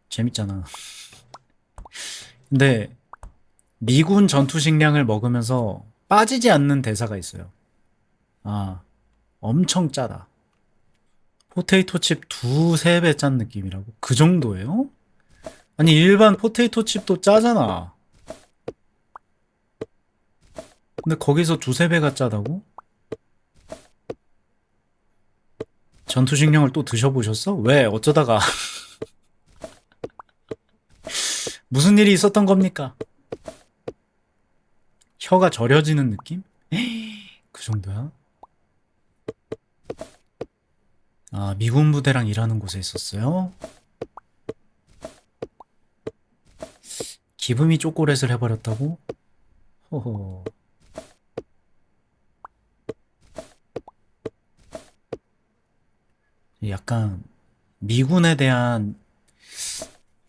재밌잖아. 근데 미군 전투식량을 먹으면서 빠지지 않는 대사가 있어요. 아, 엄청 짜다. 포테이토 칩 두세 배 짠 느낌이라고? 그 정도예요? 아니, 일반 포테이토 칩도 짜잖아. 근데 거기서 두세 배가 짜다고? 전투식량을 또 드셔보셨어? 왜? 어쩌다가? 무슨 일이 있었던 겁니까? 혀가 저려지는 느낌? 그 정도야? 아, 미군 부대랑 일하는 곳에 있었어요? 기분이 쪼꼬렛을 해버렸다고? 호호. 약간 미군에 대한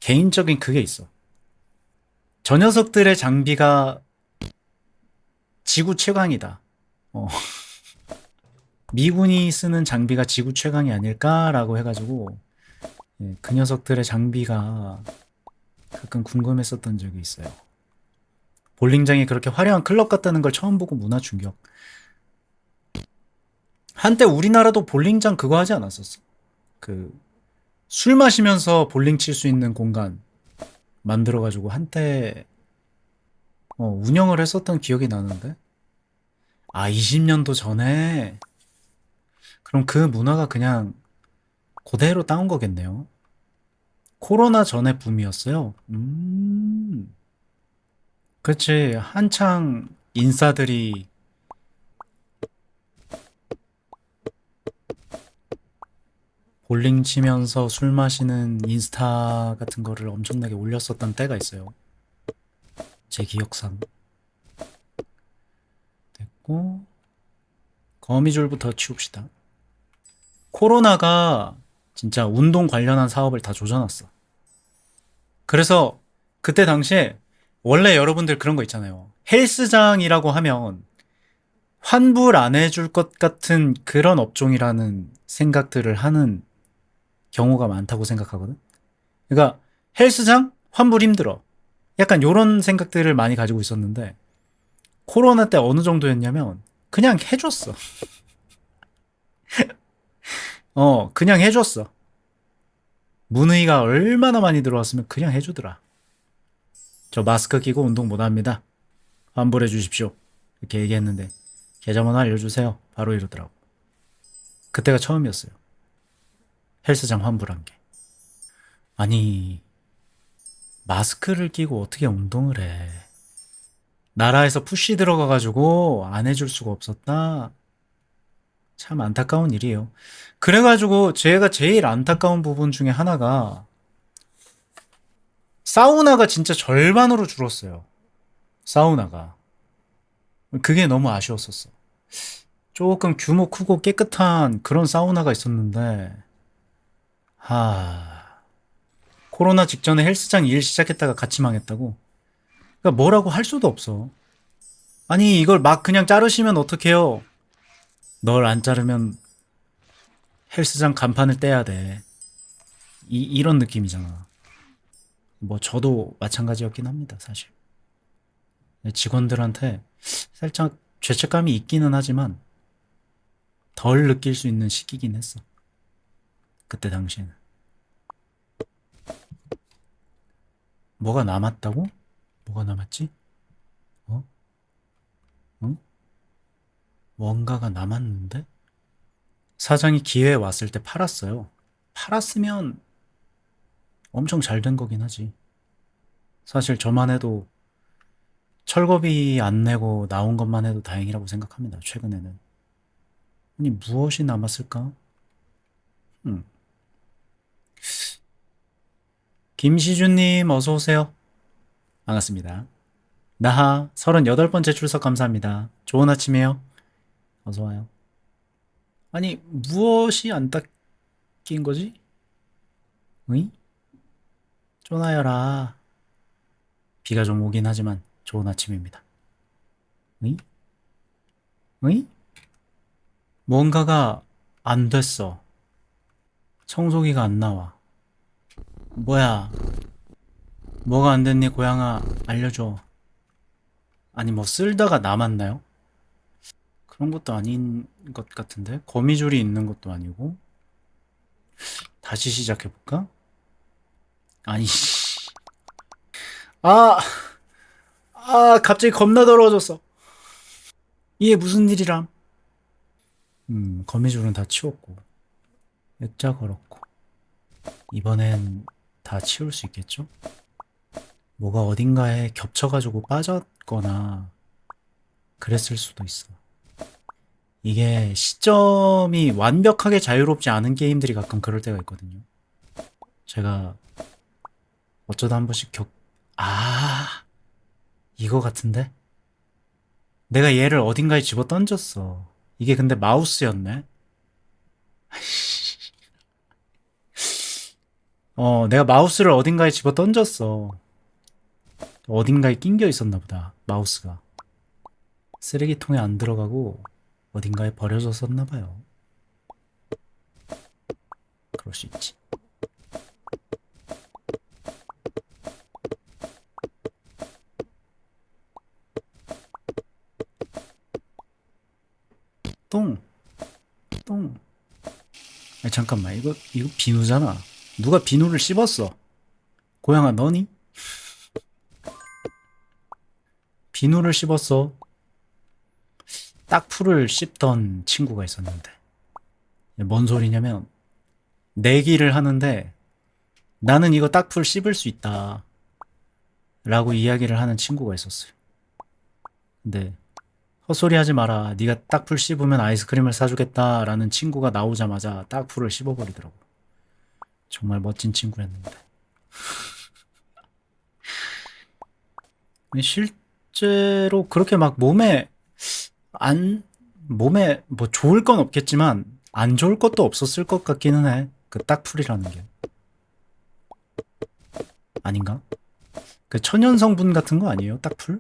개인적인 그게 있어. 저 녀석들의 장비가 지구 최강이다. 어, 미군이 쓰는 장비가 지구 최강이 아닐까라고 해가지고 예, 그 녀석들의 장비가 가끔 궁금했었던 적이 있어요. 볼링장이 그렇게 화려한 클럽 같다는 걸 처음 보고 문화 충격. 한때 우리나라도 볼링장 그거 하지 않았었어? 그 술 마시면서 볼링 칠 수 있는 공간 만들어가지고 한때 운영을 했었던 기억이 나는데. 아, 20년도 전에. 그럼 그 문화가 그냥 그대로 따온 거겠네요. 코로나 전에 붐이었어요. 그렇지. 한창 인싸들이 볼링 치면서 술 마시는 인스타 같은 거를 엄청나게 올렸었던 때가 있어요. 제 기억상. 됐고, 거미줄부터 치웁시다. 코로나가 진짜 운동 관련한 사업을 다 조져놨어. 그래서 그때 당시에 원래 여러분들 그런 거 있잖아요. 헬스장이라고 하면 환불 안 해줄 것 같은 그런 업종이라는 생각들을 하는 경우가 많다고 생각하거든. 그러니까 헬스장 환불 힘들어. 약간 요런 생각들을 많이 가지고 있었는데 코로나 때 어느 정도였냐면 그냥 해줬어. 그냥 해줬어. 문의가 얼마나 많이 들어왔으면 그냥 해주더라. 저 마스크 끼고 운동 못합니다. 환불해 주십시오. 이렇게 얘기했는데 계좌번호 알려주세요. 바로 이러더라고. 그때가 처음이었어요. 헬스장 환불한 게. 아니, 마스크를 끼고 어떻게 운동을 해. 나라에서 푸시 들어가가지고 안 해줄 수가 없었다. 참 안타까운 일이에요. 그래가지고 제가 제일 안타까운 부분 중에 하나가 사우나가 진짜 절반으로 줄었어요. 사우나가. 그게 너무 아쉬웠었어. 조금 규모 크고 깨끗한 그런 사우나가 있었는데, 코로나 직전에 헬스장 일 시작했다가 같이 망했다고? 그러니까 뭐라고 할 수도 없어. 아니, 이걸 막 그냥 자르시면 어떡해요? 널 안 자르면 헬스장 간판을 떼야 돼. 이런 느낌이잖아. 뭐 저도 마찬가지였긴 합니다, 사실. 직원들한테 살짝 죄책감이 있기는 하지만 덜 느낄 수 있는 시기긴 했어. 그때 당시에는. 뭐가 남았다고? 뭐가 남았지? 어? 응? 뭔가가 남았는데? 사장이 기회에 왔을 때 팔았어요. 팔았으면 엄청 잘 된 거긴 하지. 사실 저만 해도 철거비 안 내고 나온 것만 해도 다행이라고 생각합니다. 최근에는. 아니, 무엇이 남았을까? 음. 김시준님, 어서오세요. 반갑습니다. 나하, 38번째 출석 감사합니다. 좋은 아침이에요. 어서와요. 아니, 무엇이 안 닦인 거지? 응? 쪼나여라. 비가 좀 오긴 하지만 좋은 아침입니다. 응? 응? 뭔가가 안 됐어. 청소기가 안 나와. 뭐야? 뭐가 안 됐니, 고양아? 알려줘. 아니, 뭐 쓸다가 남았나요? 그런 것도 아닌 것 같은데? 거미줄이 있는 것도 아니고? 다시 시작해볼까? 아니, 씨. 아, 갑자기 겁나 더러워졌어. 이게 무슨 일이람? 거미줄은 다 치웠고, 액자 걸었고, 이번엔 다 치울 수 있겠죠? 뭐가 어딘가에 겹쳐가지고 빠졌거나 그랬을 수도 있어. 이게 시점이 완벽하게 자유롭지 않은 게임들이 가끔 그럴 때가 있거든요. 제가 어쩌다 한 번씩 이거 같은데? 내가 얘를 어딘가에 집어 던졌어. 이게 근데 마우스였네? 내가 마우스를 어딘가에 집어 던졌어. 어딘가에 낑겨 있었나 보다, 마우스가. 쓰레기통에 안 들어가고 어딘가에 버려졌었나 봐요. 그럴 수 있지. 똥, 똥. 아니, 잠깐만, 이거 비누잖아. 누가 비누를 씹었어? 고양아, 너니? 비누를 씹었어. 딱풀을 씹던 친구가 있었는데. 뭔 소리냐면, 내기를 하는데, 나는 이거 딱풀 씹을 수 있다. 라고 이야기를 하는 친구가 있었어요. 근데, 헛소리 하지 마라. 네가 딱풀 씹으면 아이스크림을 사주겠다라는 친구가 나오자마자 딱풀을 씹어버리더라고. 정말 멋진 친구였는데. 실제로 그렇게 막 안, 몸에 뭐 좋을 건 없겠지만, 안 좋을 것도 없었을 것 같기는 해. 그 딱풀이라는 게. 아닌가? 그 천연 성분 같은 거 아니에요? 딱풀?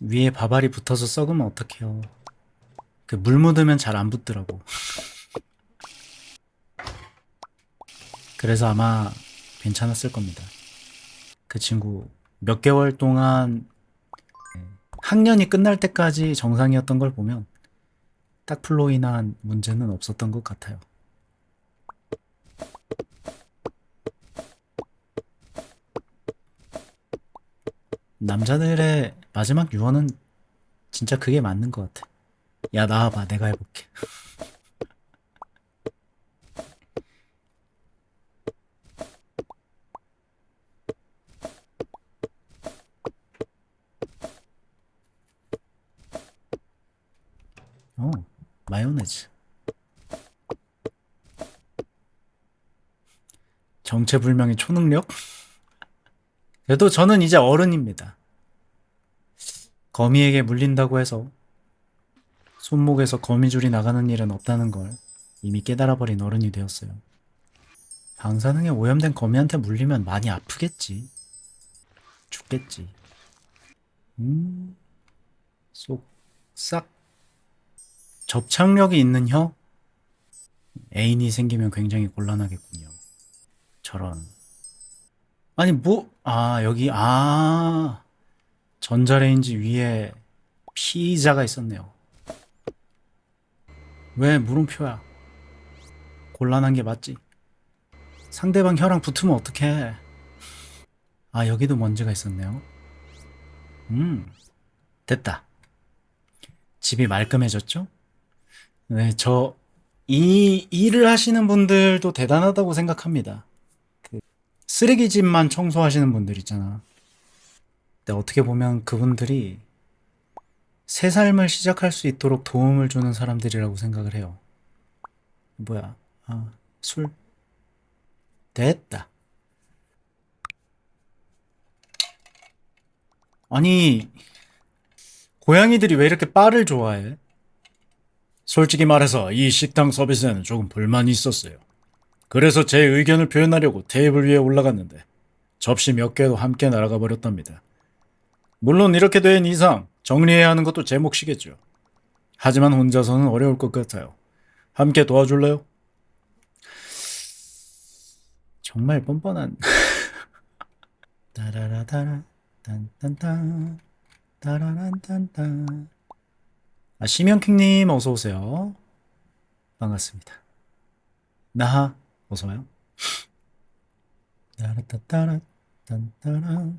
위에 밥알이 붙어서 썩으면 어떡해요. 그 물 묻으면 잘 안 붙더라고. 그래서 아마 괜찮았을 겁니다. 그 친구 몇 개월 동안 학년이 끝날 때까지 정상이었던 걸 보면 딱풀로 인한 문제는 없었던 것 같아요. 남자들의 마지막 유언은 진짜 그게 맞는 것 같아. 야, 나와봐. 내가 해볼게. 어, 마요네즈. 정체불명의 초능력? 그래도 저는 이제 어른입니다. 거미에게 물린다고 해서 손목에서 거미줄이 나가는 일은 없다는 걸 이미 깨달아버린 어른이 되었어요. 방사능에 오염된 거미한테 물리면 많이 아프겠지. 죽겠지. 음, 쏙싹. 접착력이 있는 혀? 애인이 생기면 굉장히 곤란하겠군요. 저런. 아니, 뭐, 여기, 전자레인지 위에 피자가 있었네요. 왜 물음표야? 곤란한 게 맞지? 상대방 혀랑 붙으면 어떡해? 여기도 먼지가 있었네요. 음, 됐다. 집이 말끔해졌죠? 네, 이 일을 하시는 분들도 대단하다고 생각합니다. 쓰레기집만 청소하시는 분들 있잖아. 근데 어떻게 보면 그분들이 새 삶을 시작할 수 있도록 도움을 주는 사람들이라고 생각을 해요. 뭐야? 술. 됐다. 아니, 고양이들이 왜 이렇게 바를 좋아해? 솔직히 말해서 이 식당 서비스에는 조금 불만이 있었어요. 그래서 제 의견을 표현하려고 테이블 위에 올라갔는데 접시 몇 개도 함께 날아가 버렸답니다. 물론 이렇게 된 이상 정리해야 하는 것도 제 몫이겠죠. 하지만 혼자서는 어려울 것 같아요. 함께 도와줄래요? 정말 뻔뻔한. 따라라따라 딴딴딴 따라란딴딴. 심영킹님 어서 오세요. 반갑습니다. 나하 어서 와요. 따라따따라 딴따라.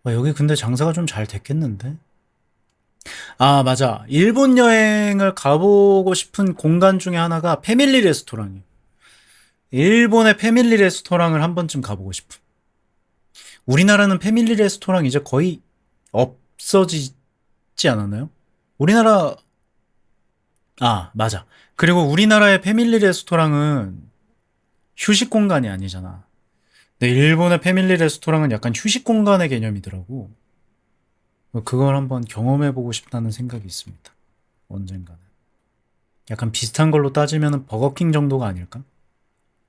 여기 근데 장사가 좀 잘 됐겠는데? 맞아. 일본 여행을 가보고 싶은 공간 중에 하나가 패밀리 레스토랑이에요. 일본의 패밀리 레스토랑을 한 번쯤 가보고 싶음. 우리나라는 패밀리 레스토랑 이제 거의 없어지지 않았나요? 우리나라, 맞아. 그리고 우리나라의 패밀리 레스토랑은 휴식 공간이 아니잖아. 근데 일본의 패밀리 레스토랑은 약간 휴식 공간의 개념이더라고. 그걸 한번 경험해보고 싶다는 생각이 있습니다. 언젠가는. 약간 비슷한 걸로 따지면 버거킹 정도가 아닐까?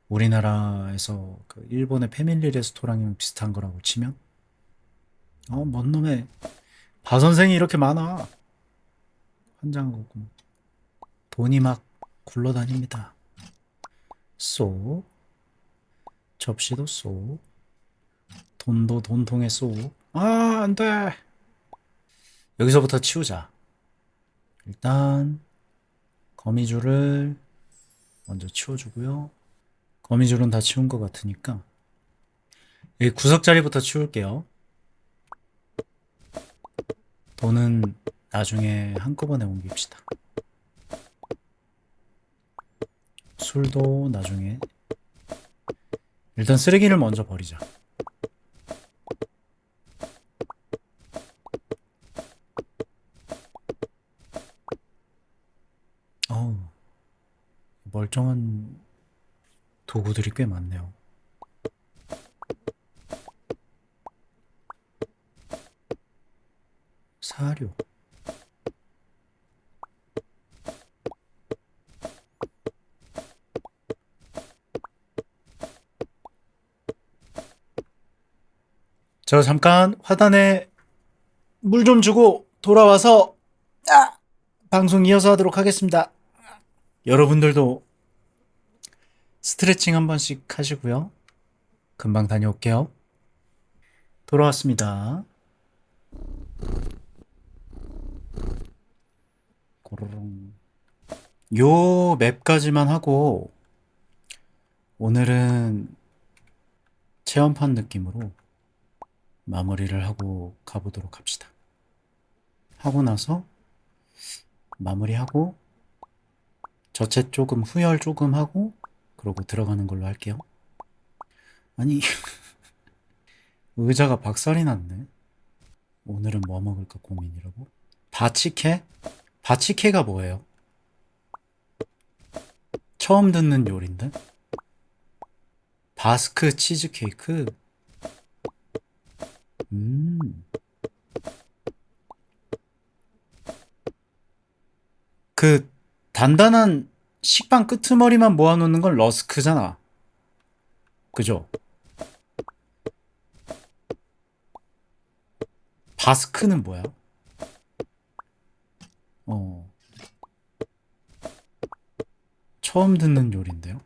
우리나라에서 그 일본의 패밀리 레스토랑이랑 비슷한 거라고 치면? 뭔 놈의 바 선생이 이렇게 많아. 환장하고 돈이 막 굴러다닙니다. 쏙. 접시도 쏙. 돈도 돈통에 쏙. 안 돼. 여기서부터 치우자. 일단 거미줄을 먼저 치워주고요. 거미줄은 다 치운 것 같으니까 여기 구석자리부터 치울게요. 돈은 나중에 한꺼번에 옮깁시다. 술도 나중에. 일단 쓰레기를 먼저 버리자. 어우, 멀쩡한 도구들이 꽤 많네요. 사료. 저 잠깐 화단에 물 좀 주고 돌아와서 방송 이어서 하도록 하겠습니다. 여러분들도 스트레칭 한 번씩 하시고요. 금방 다녀올게요. 돌아왔습니다. 고로롱. 요 맵까지만 하고 오늘은 체험판 느낌으로 마무리를 하고 가보도록 합시다. 하고 나서 마무리하고 저체 조금 후열 조금 하고 그러고 들어가는 걸로 할게요. 아니 의자가 박살이 났네. 오늘은 뭐 먹을까 고민이라고. 바치케? 바치케가 뭐예요? 처음 듣는 요리인데? 바스크 치즈케이크? 그 단단한 식빵 끄트머리만 모아놓는 건 러스크잖아. 그죠? 바스크는 뭐야? 처음 듣는 요리인데요?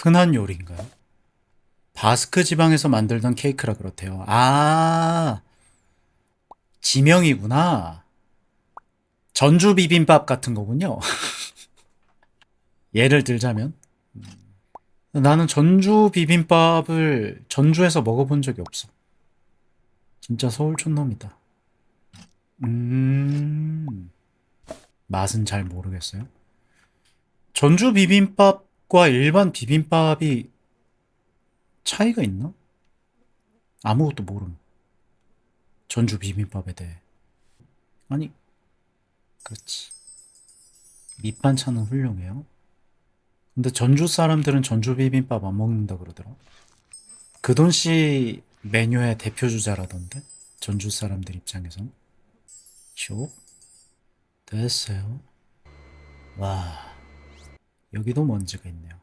흔한 요리인가요? 바스크 지방에서 만들던 케이크라 그렇대요. 아, 지명이구나. 전주 비빔밥 같은 거군요. 예를 들자면. 나는 전주 비빔밥을 전주에서 먹어본 적이 없어. 진짜 서울 촌놈이다. 음, 맛은 잘 모르겠어요. 전주 비빔밥과 일반 비빔밥이 차이가 있나? 아무것도 모름. 전주 비빔밥에 대해. 아니, 그렇지. 밑반찬은 훌륭해요. 근데 전주 사람들은 전주 비빔밥 안 먹는다 그러더라. 그돈씨 메뉴의 대표 주자라던데? 전주 사람들 입장에선. 쇼? 됐어요. 와, 여기도 먼지가 있네요.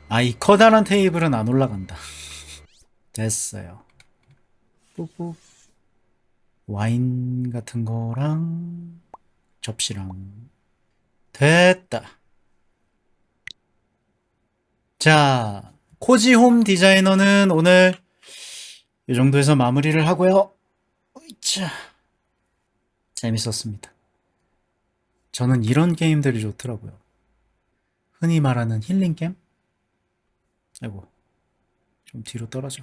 아, 이 커다란 테이블은 안 올라간다. 됐어요. 뿌뿌. 와인 같은 거랑 접시랑. 됐다. 자, 코지 홈 디자이너는 오늘 이 정도에서 마무리를 하고요. 으이차. 재밌었습니다. 저는 이런 게임들이 좋더라고요. 흔히 말하는 힐링 게임? 아이고, 좀 뒤로 떨어져.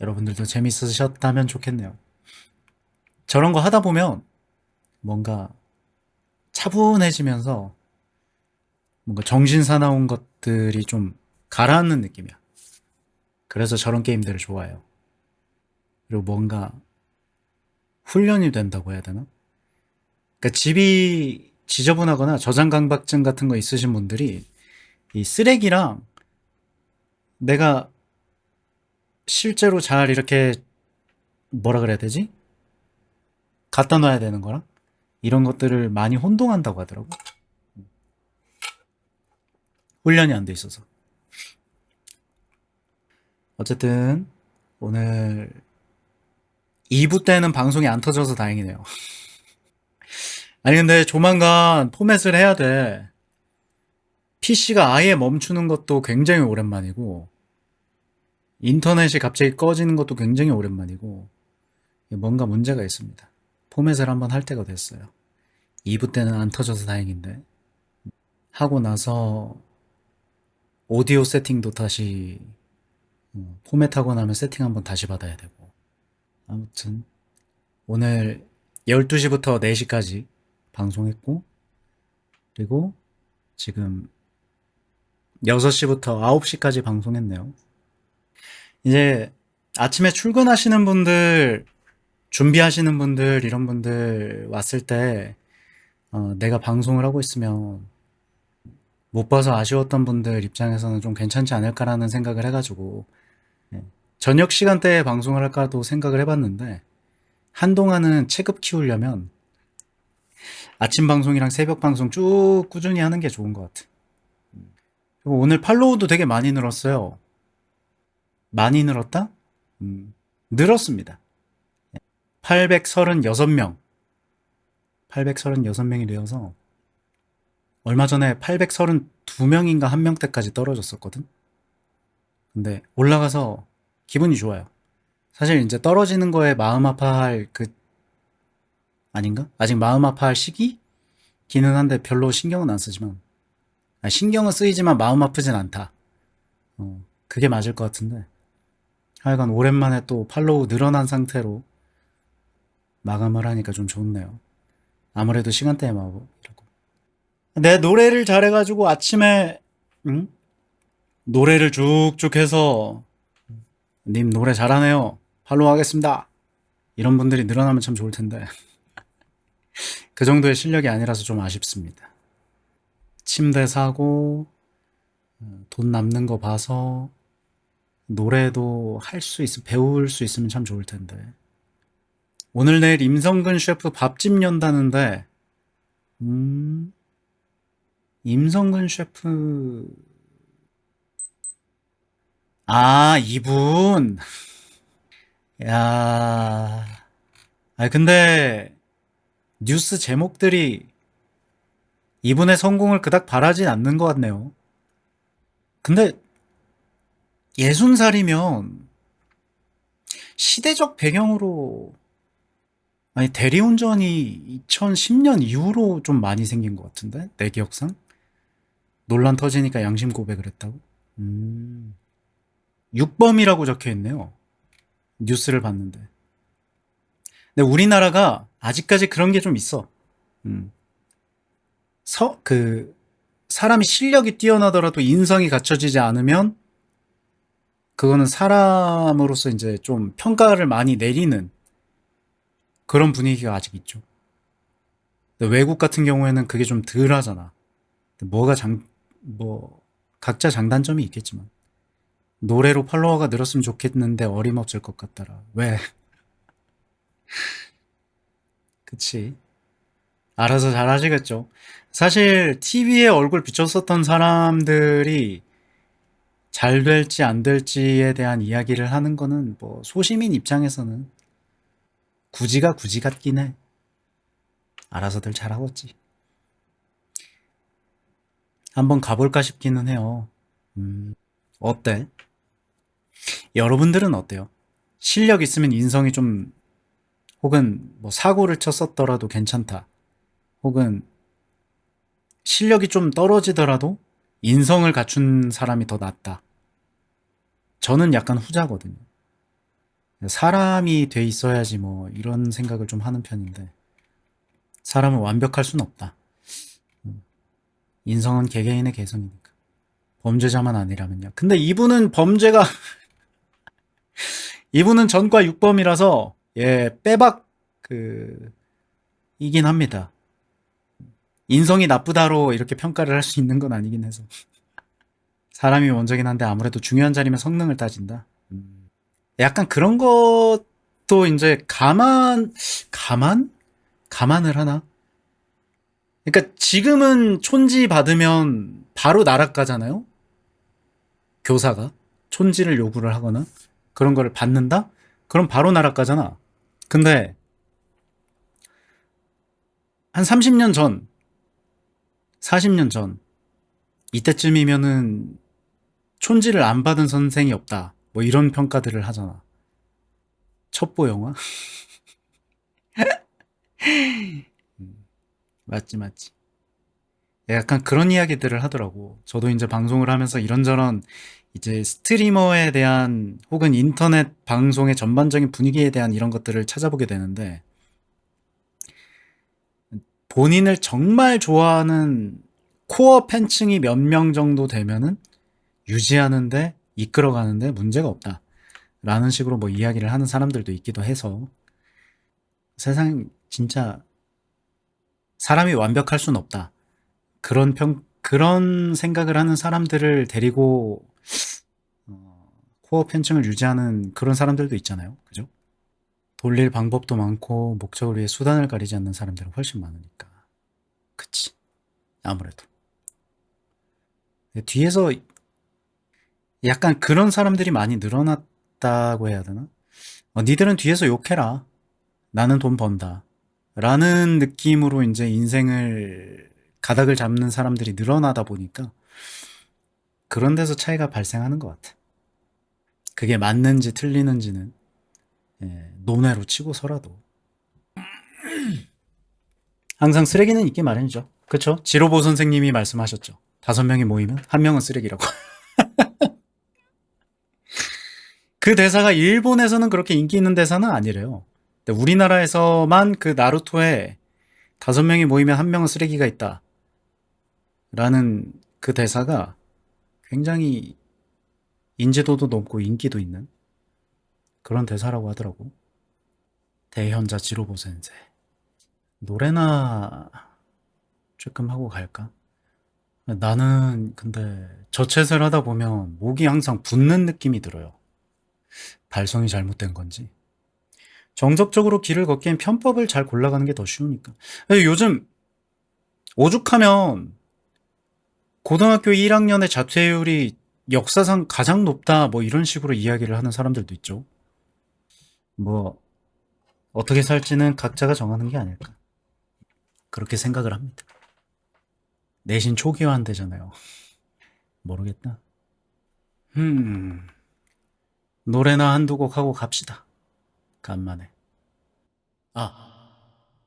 여러분들도 재밌으셨다면 좋겠네요. 저런 거 하다 보면 뭔가 차분해지면서 뭔가 정신 사나운 것들이 좀 가라앉는 느낌이야. 그래서 저런 게임들을 좋아해요. 그리고 뭔가 훈련이 된다고 해야 되나? 그러니까 집이 지저분하거나 저장강박증 같은 거 있으신 분들이 이 쓰레기랑 내가 실제로 잘 이렇게 뭐라 그래야 되지? 갖다 놔야 되는 거랑 이런 것들을 많이 혼동한다고 하더라고. 훈련이 안 돼 있어서. 어쨌든 오늘 2부 때는 방송이 안 터져서 다행이네요. 아니 근데 조만간 포맷을 해야 돼. PC가 아예 멈추는 것도 굉장히 오랜만이고 인터넷이 갑자기 꺼지는 것도 굉장히 오랜만이고 뭔가 문제가 있습니다. 포맷을 한번 할 때가 됐어요. 2부 때는 안 터져서 다행인데 하고 나서 오디오 세팅도 다시 포맷하고 나면 세팅 한번 다시 받아야 되고 아무튼 오늘 12시부터 4시까지 방송했고 그리고 지금 6시부터 9시까지 방송했네요. 이제 아침에 출근하시는 분들, 준비하시는 분들, 이런 분들 왔을 때 내가 방송을 하고 있으면 못 봐서 아쉬웠던 분들 입장에서는 좀 괜찮지 않을까라는 생각을 해가지고 저녁 시간대에 방송을 할까도 생각을 해봤는데 한동안은 체급 키우려면 아침 방송이랑 새벽 방송 쭉 꾸준히 하는 게 좋은 것 같아. 그리고 오늘 팔로우도 되게 많이 늘었어요. 많이 늘었다? 늘었습니다. 836명. 836명이 되어서 얼마 전에 832명인가 1명대까지 떨어졌었거든. 근데 올라가서 기분이 좋아요. 사실 이제 떨어지는 거에 마음 아파할 아닌가? 아직 마음 아파할 시기기는 한데 별로 신경은 안 쓰지만 신경은 쓰이지만 마음 아프진 않다. 그게 맞을 것 같은데 하여간 오랜만에 또 팔로우 늘어난 상태로 마감을 하니까 좀 좋네요. 아무래도 시간대에 마고 이러고. 내 노래를 잘해가지고 아침에 응? 노래를 쭉쭉 해서 님 노래 잘하네요. 팔로우 하겠습니다. 이런 분들이 늘어나면 참 좋을 텐데 그 정도의 실력이 아니라서 좀 아쉽습니다. 침대 사고 돈 남는 거 봐서 노래도 할 수 배울 수 있으면 참 좋을 텐데. 오늘 내일 임성근 셰프 밥집 연다는데, 임성근 셰프, 아, 이분. 야, 근데, 뉴스 제목들이 이분의 성공을 그닥 바라진 않는 것 같네요. 근데 60살이면 시대적 배경으로 아니 대리운전이 2010년 이후로 좀 많이 생긴 것 같은데 내 기억상 논란 터지니까 양심 고백을 했다고. 육범이라고 적혀 있네요. 뉴스를 봤는데. 근데 우리나라가 아직까지 그런 게 좀 있어. 음. 사람이 실력이 뛰어나더라도 인성이 갖춰지지 않으면 그거는 사람으로서 이제 좀 평가를 많이 내리는 그런 분위기가 아직 있죠. 근데 외국 같은 경우에는 그게 좀 덜 하잖아. 뭐, 각자 장단점이 있겠지만. 노래로 팔로워가 늘었으면 좋겠는데 어림없을 것 같더라. 왜? 그치. 알아서 잘 하시겠죠. 사실 TV에 얼굴 비쳤었던 사람들이 잘 될지 안 될지에 대한 이야기를 하는 거는 뭐 소시민 입장에서는 굳이가 굳이 같긴 해. 알아서들 잘하겠지. 한번 가볼까 싶기는 해요. 어때? 여러분들은 어때요? 실력 있으면 인성이 좀 혹은 뭐 사고를 쳤었더라도 괜찮다. 혹은 실력이 좀 떨어지더라도 인성을 갖춘 사람이 더 낫다. 저는 약간 후자거든요. 사람이 돼 있어야지 뭐 이런 생각을 좀 하는 편인데 사람은 완벽할 순 없다. 인성은 개개인의 개성이니까. 범죄자만 아니라면요. 근데 이분은 범죄가 이분은 전과 6범이라서 예 빼박 그 이긴 합니다. 인성이 나쁘다로 이렇게 평가를 할 수 있는 건 아니긴 해서 사람이 먼저긴 한데 아무래도 중요한 자리면 성능을 따진다. 약간 그런 것도 이제 감안을 하나? 그러니까 지금은 촌지 받으면 바로 나락 가잖아요. 교사가 촌지를 요구를 하거나 그런 거를 받는다? 그럼 바로 나락 가잖아. 근데 한 30년 전, 40년 전 이때쯤이면은 촌지를 안 받은 선생이 없다. 뭐 이런 평가들을 하잖아. 첩보 영화? 맞지, 맞지. 약간 그런 이야기들을 하더라고. 저도 이제 방송을 하면서 이런저런 이제 스트리머에 대한 혹은 인터넷 방송의 전반적인 분위기에 대한 이런 것들을 찾아보게 되는데 본인을 정말 좋아하는 코어 팬층이 몇 명 정도 되면은 유지하는데 이끌어가는데 문제가 없다. 라는 식으로 뭐 이야기를 하는 사람들도 있기도 해서 세상 진짜 사람이 완벽할 순 없다. 그런 생각을 하는 사람들을 데리고 코어 팬층을 유지하는 그런 사람들도 있잖아요. 그죠? 돌릴 방법도 많고 목적을 위해 수단을 가리지 않는 사람들은 훨씬 많으니까. 그치. 아무래도. 뒤에서 약간 그런 사람들이 많이 늘어났다고 해야 되나? 니들은 뒤에서 욕해라. 나는 돈 번다. 라는 느낌으로 이제 인생을 가닥을 잡는 사람들이 늘어나다 보니까 그런 데서 차이가 발생하는 것 같아. 그게 맞는지 틀리는지는 예, 논외로 치고서라도 항상 쓰레기는 있기 마련이죠. 그쵸? 지로보 선생님이 말씀하셨죠. 5명이 모이면 1명은 쓰레기라고. 그 대사가 일본에서는 그렇게 인기 있는 대사는 아니래요. 근데 우리나라에서만 그 나루토에 5명이 모이면 1명은 쓰레기가 있다. 라는 그 대사가 굉장히 인지도도 높고 인기도 있는 그런 대사라고 하더라고. 대현자 지로보 센세. 노래나 조금 하고 갈까? 나는 근데 저챗을 하다 보면 목이 항상 붓는 느낌이 들어요. 발성이 잘못된 건지. 정석적으로 길을 걷기엔 편법을 잘 골라가는 게 더 쉬우니까. 요즘 오죽하면 고등학교 1학년의 자퇴율이 역사상 가장 높다 뭐 이런 식으로 이야기를 하는 사람들도 있죠. 뭐 어떻게 살지는 각자가 정하는 게 아닐까. 그렇게 생각을 합니다. 내신 초기화한대잖아요. 모르겠다. 노래나 한두 곡 하고 갑시다. 간만에. 아,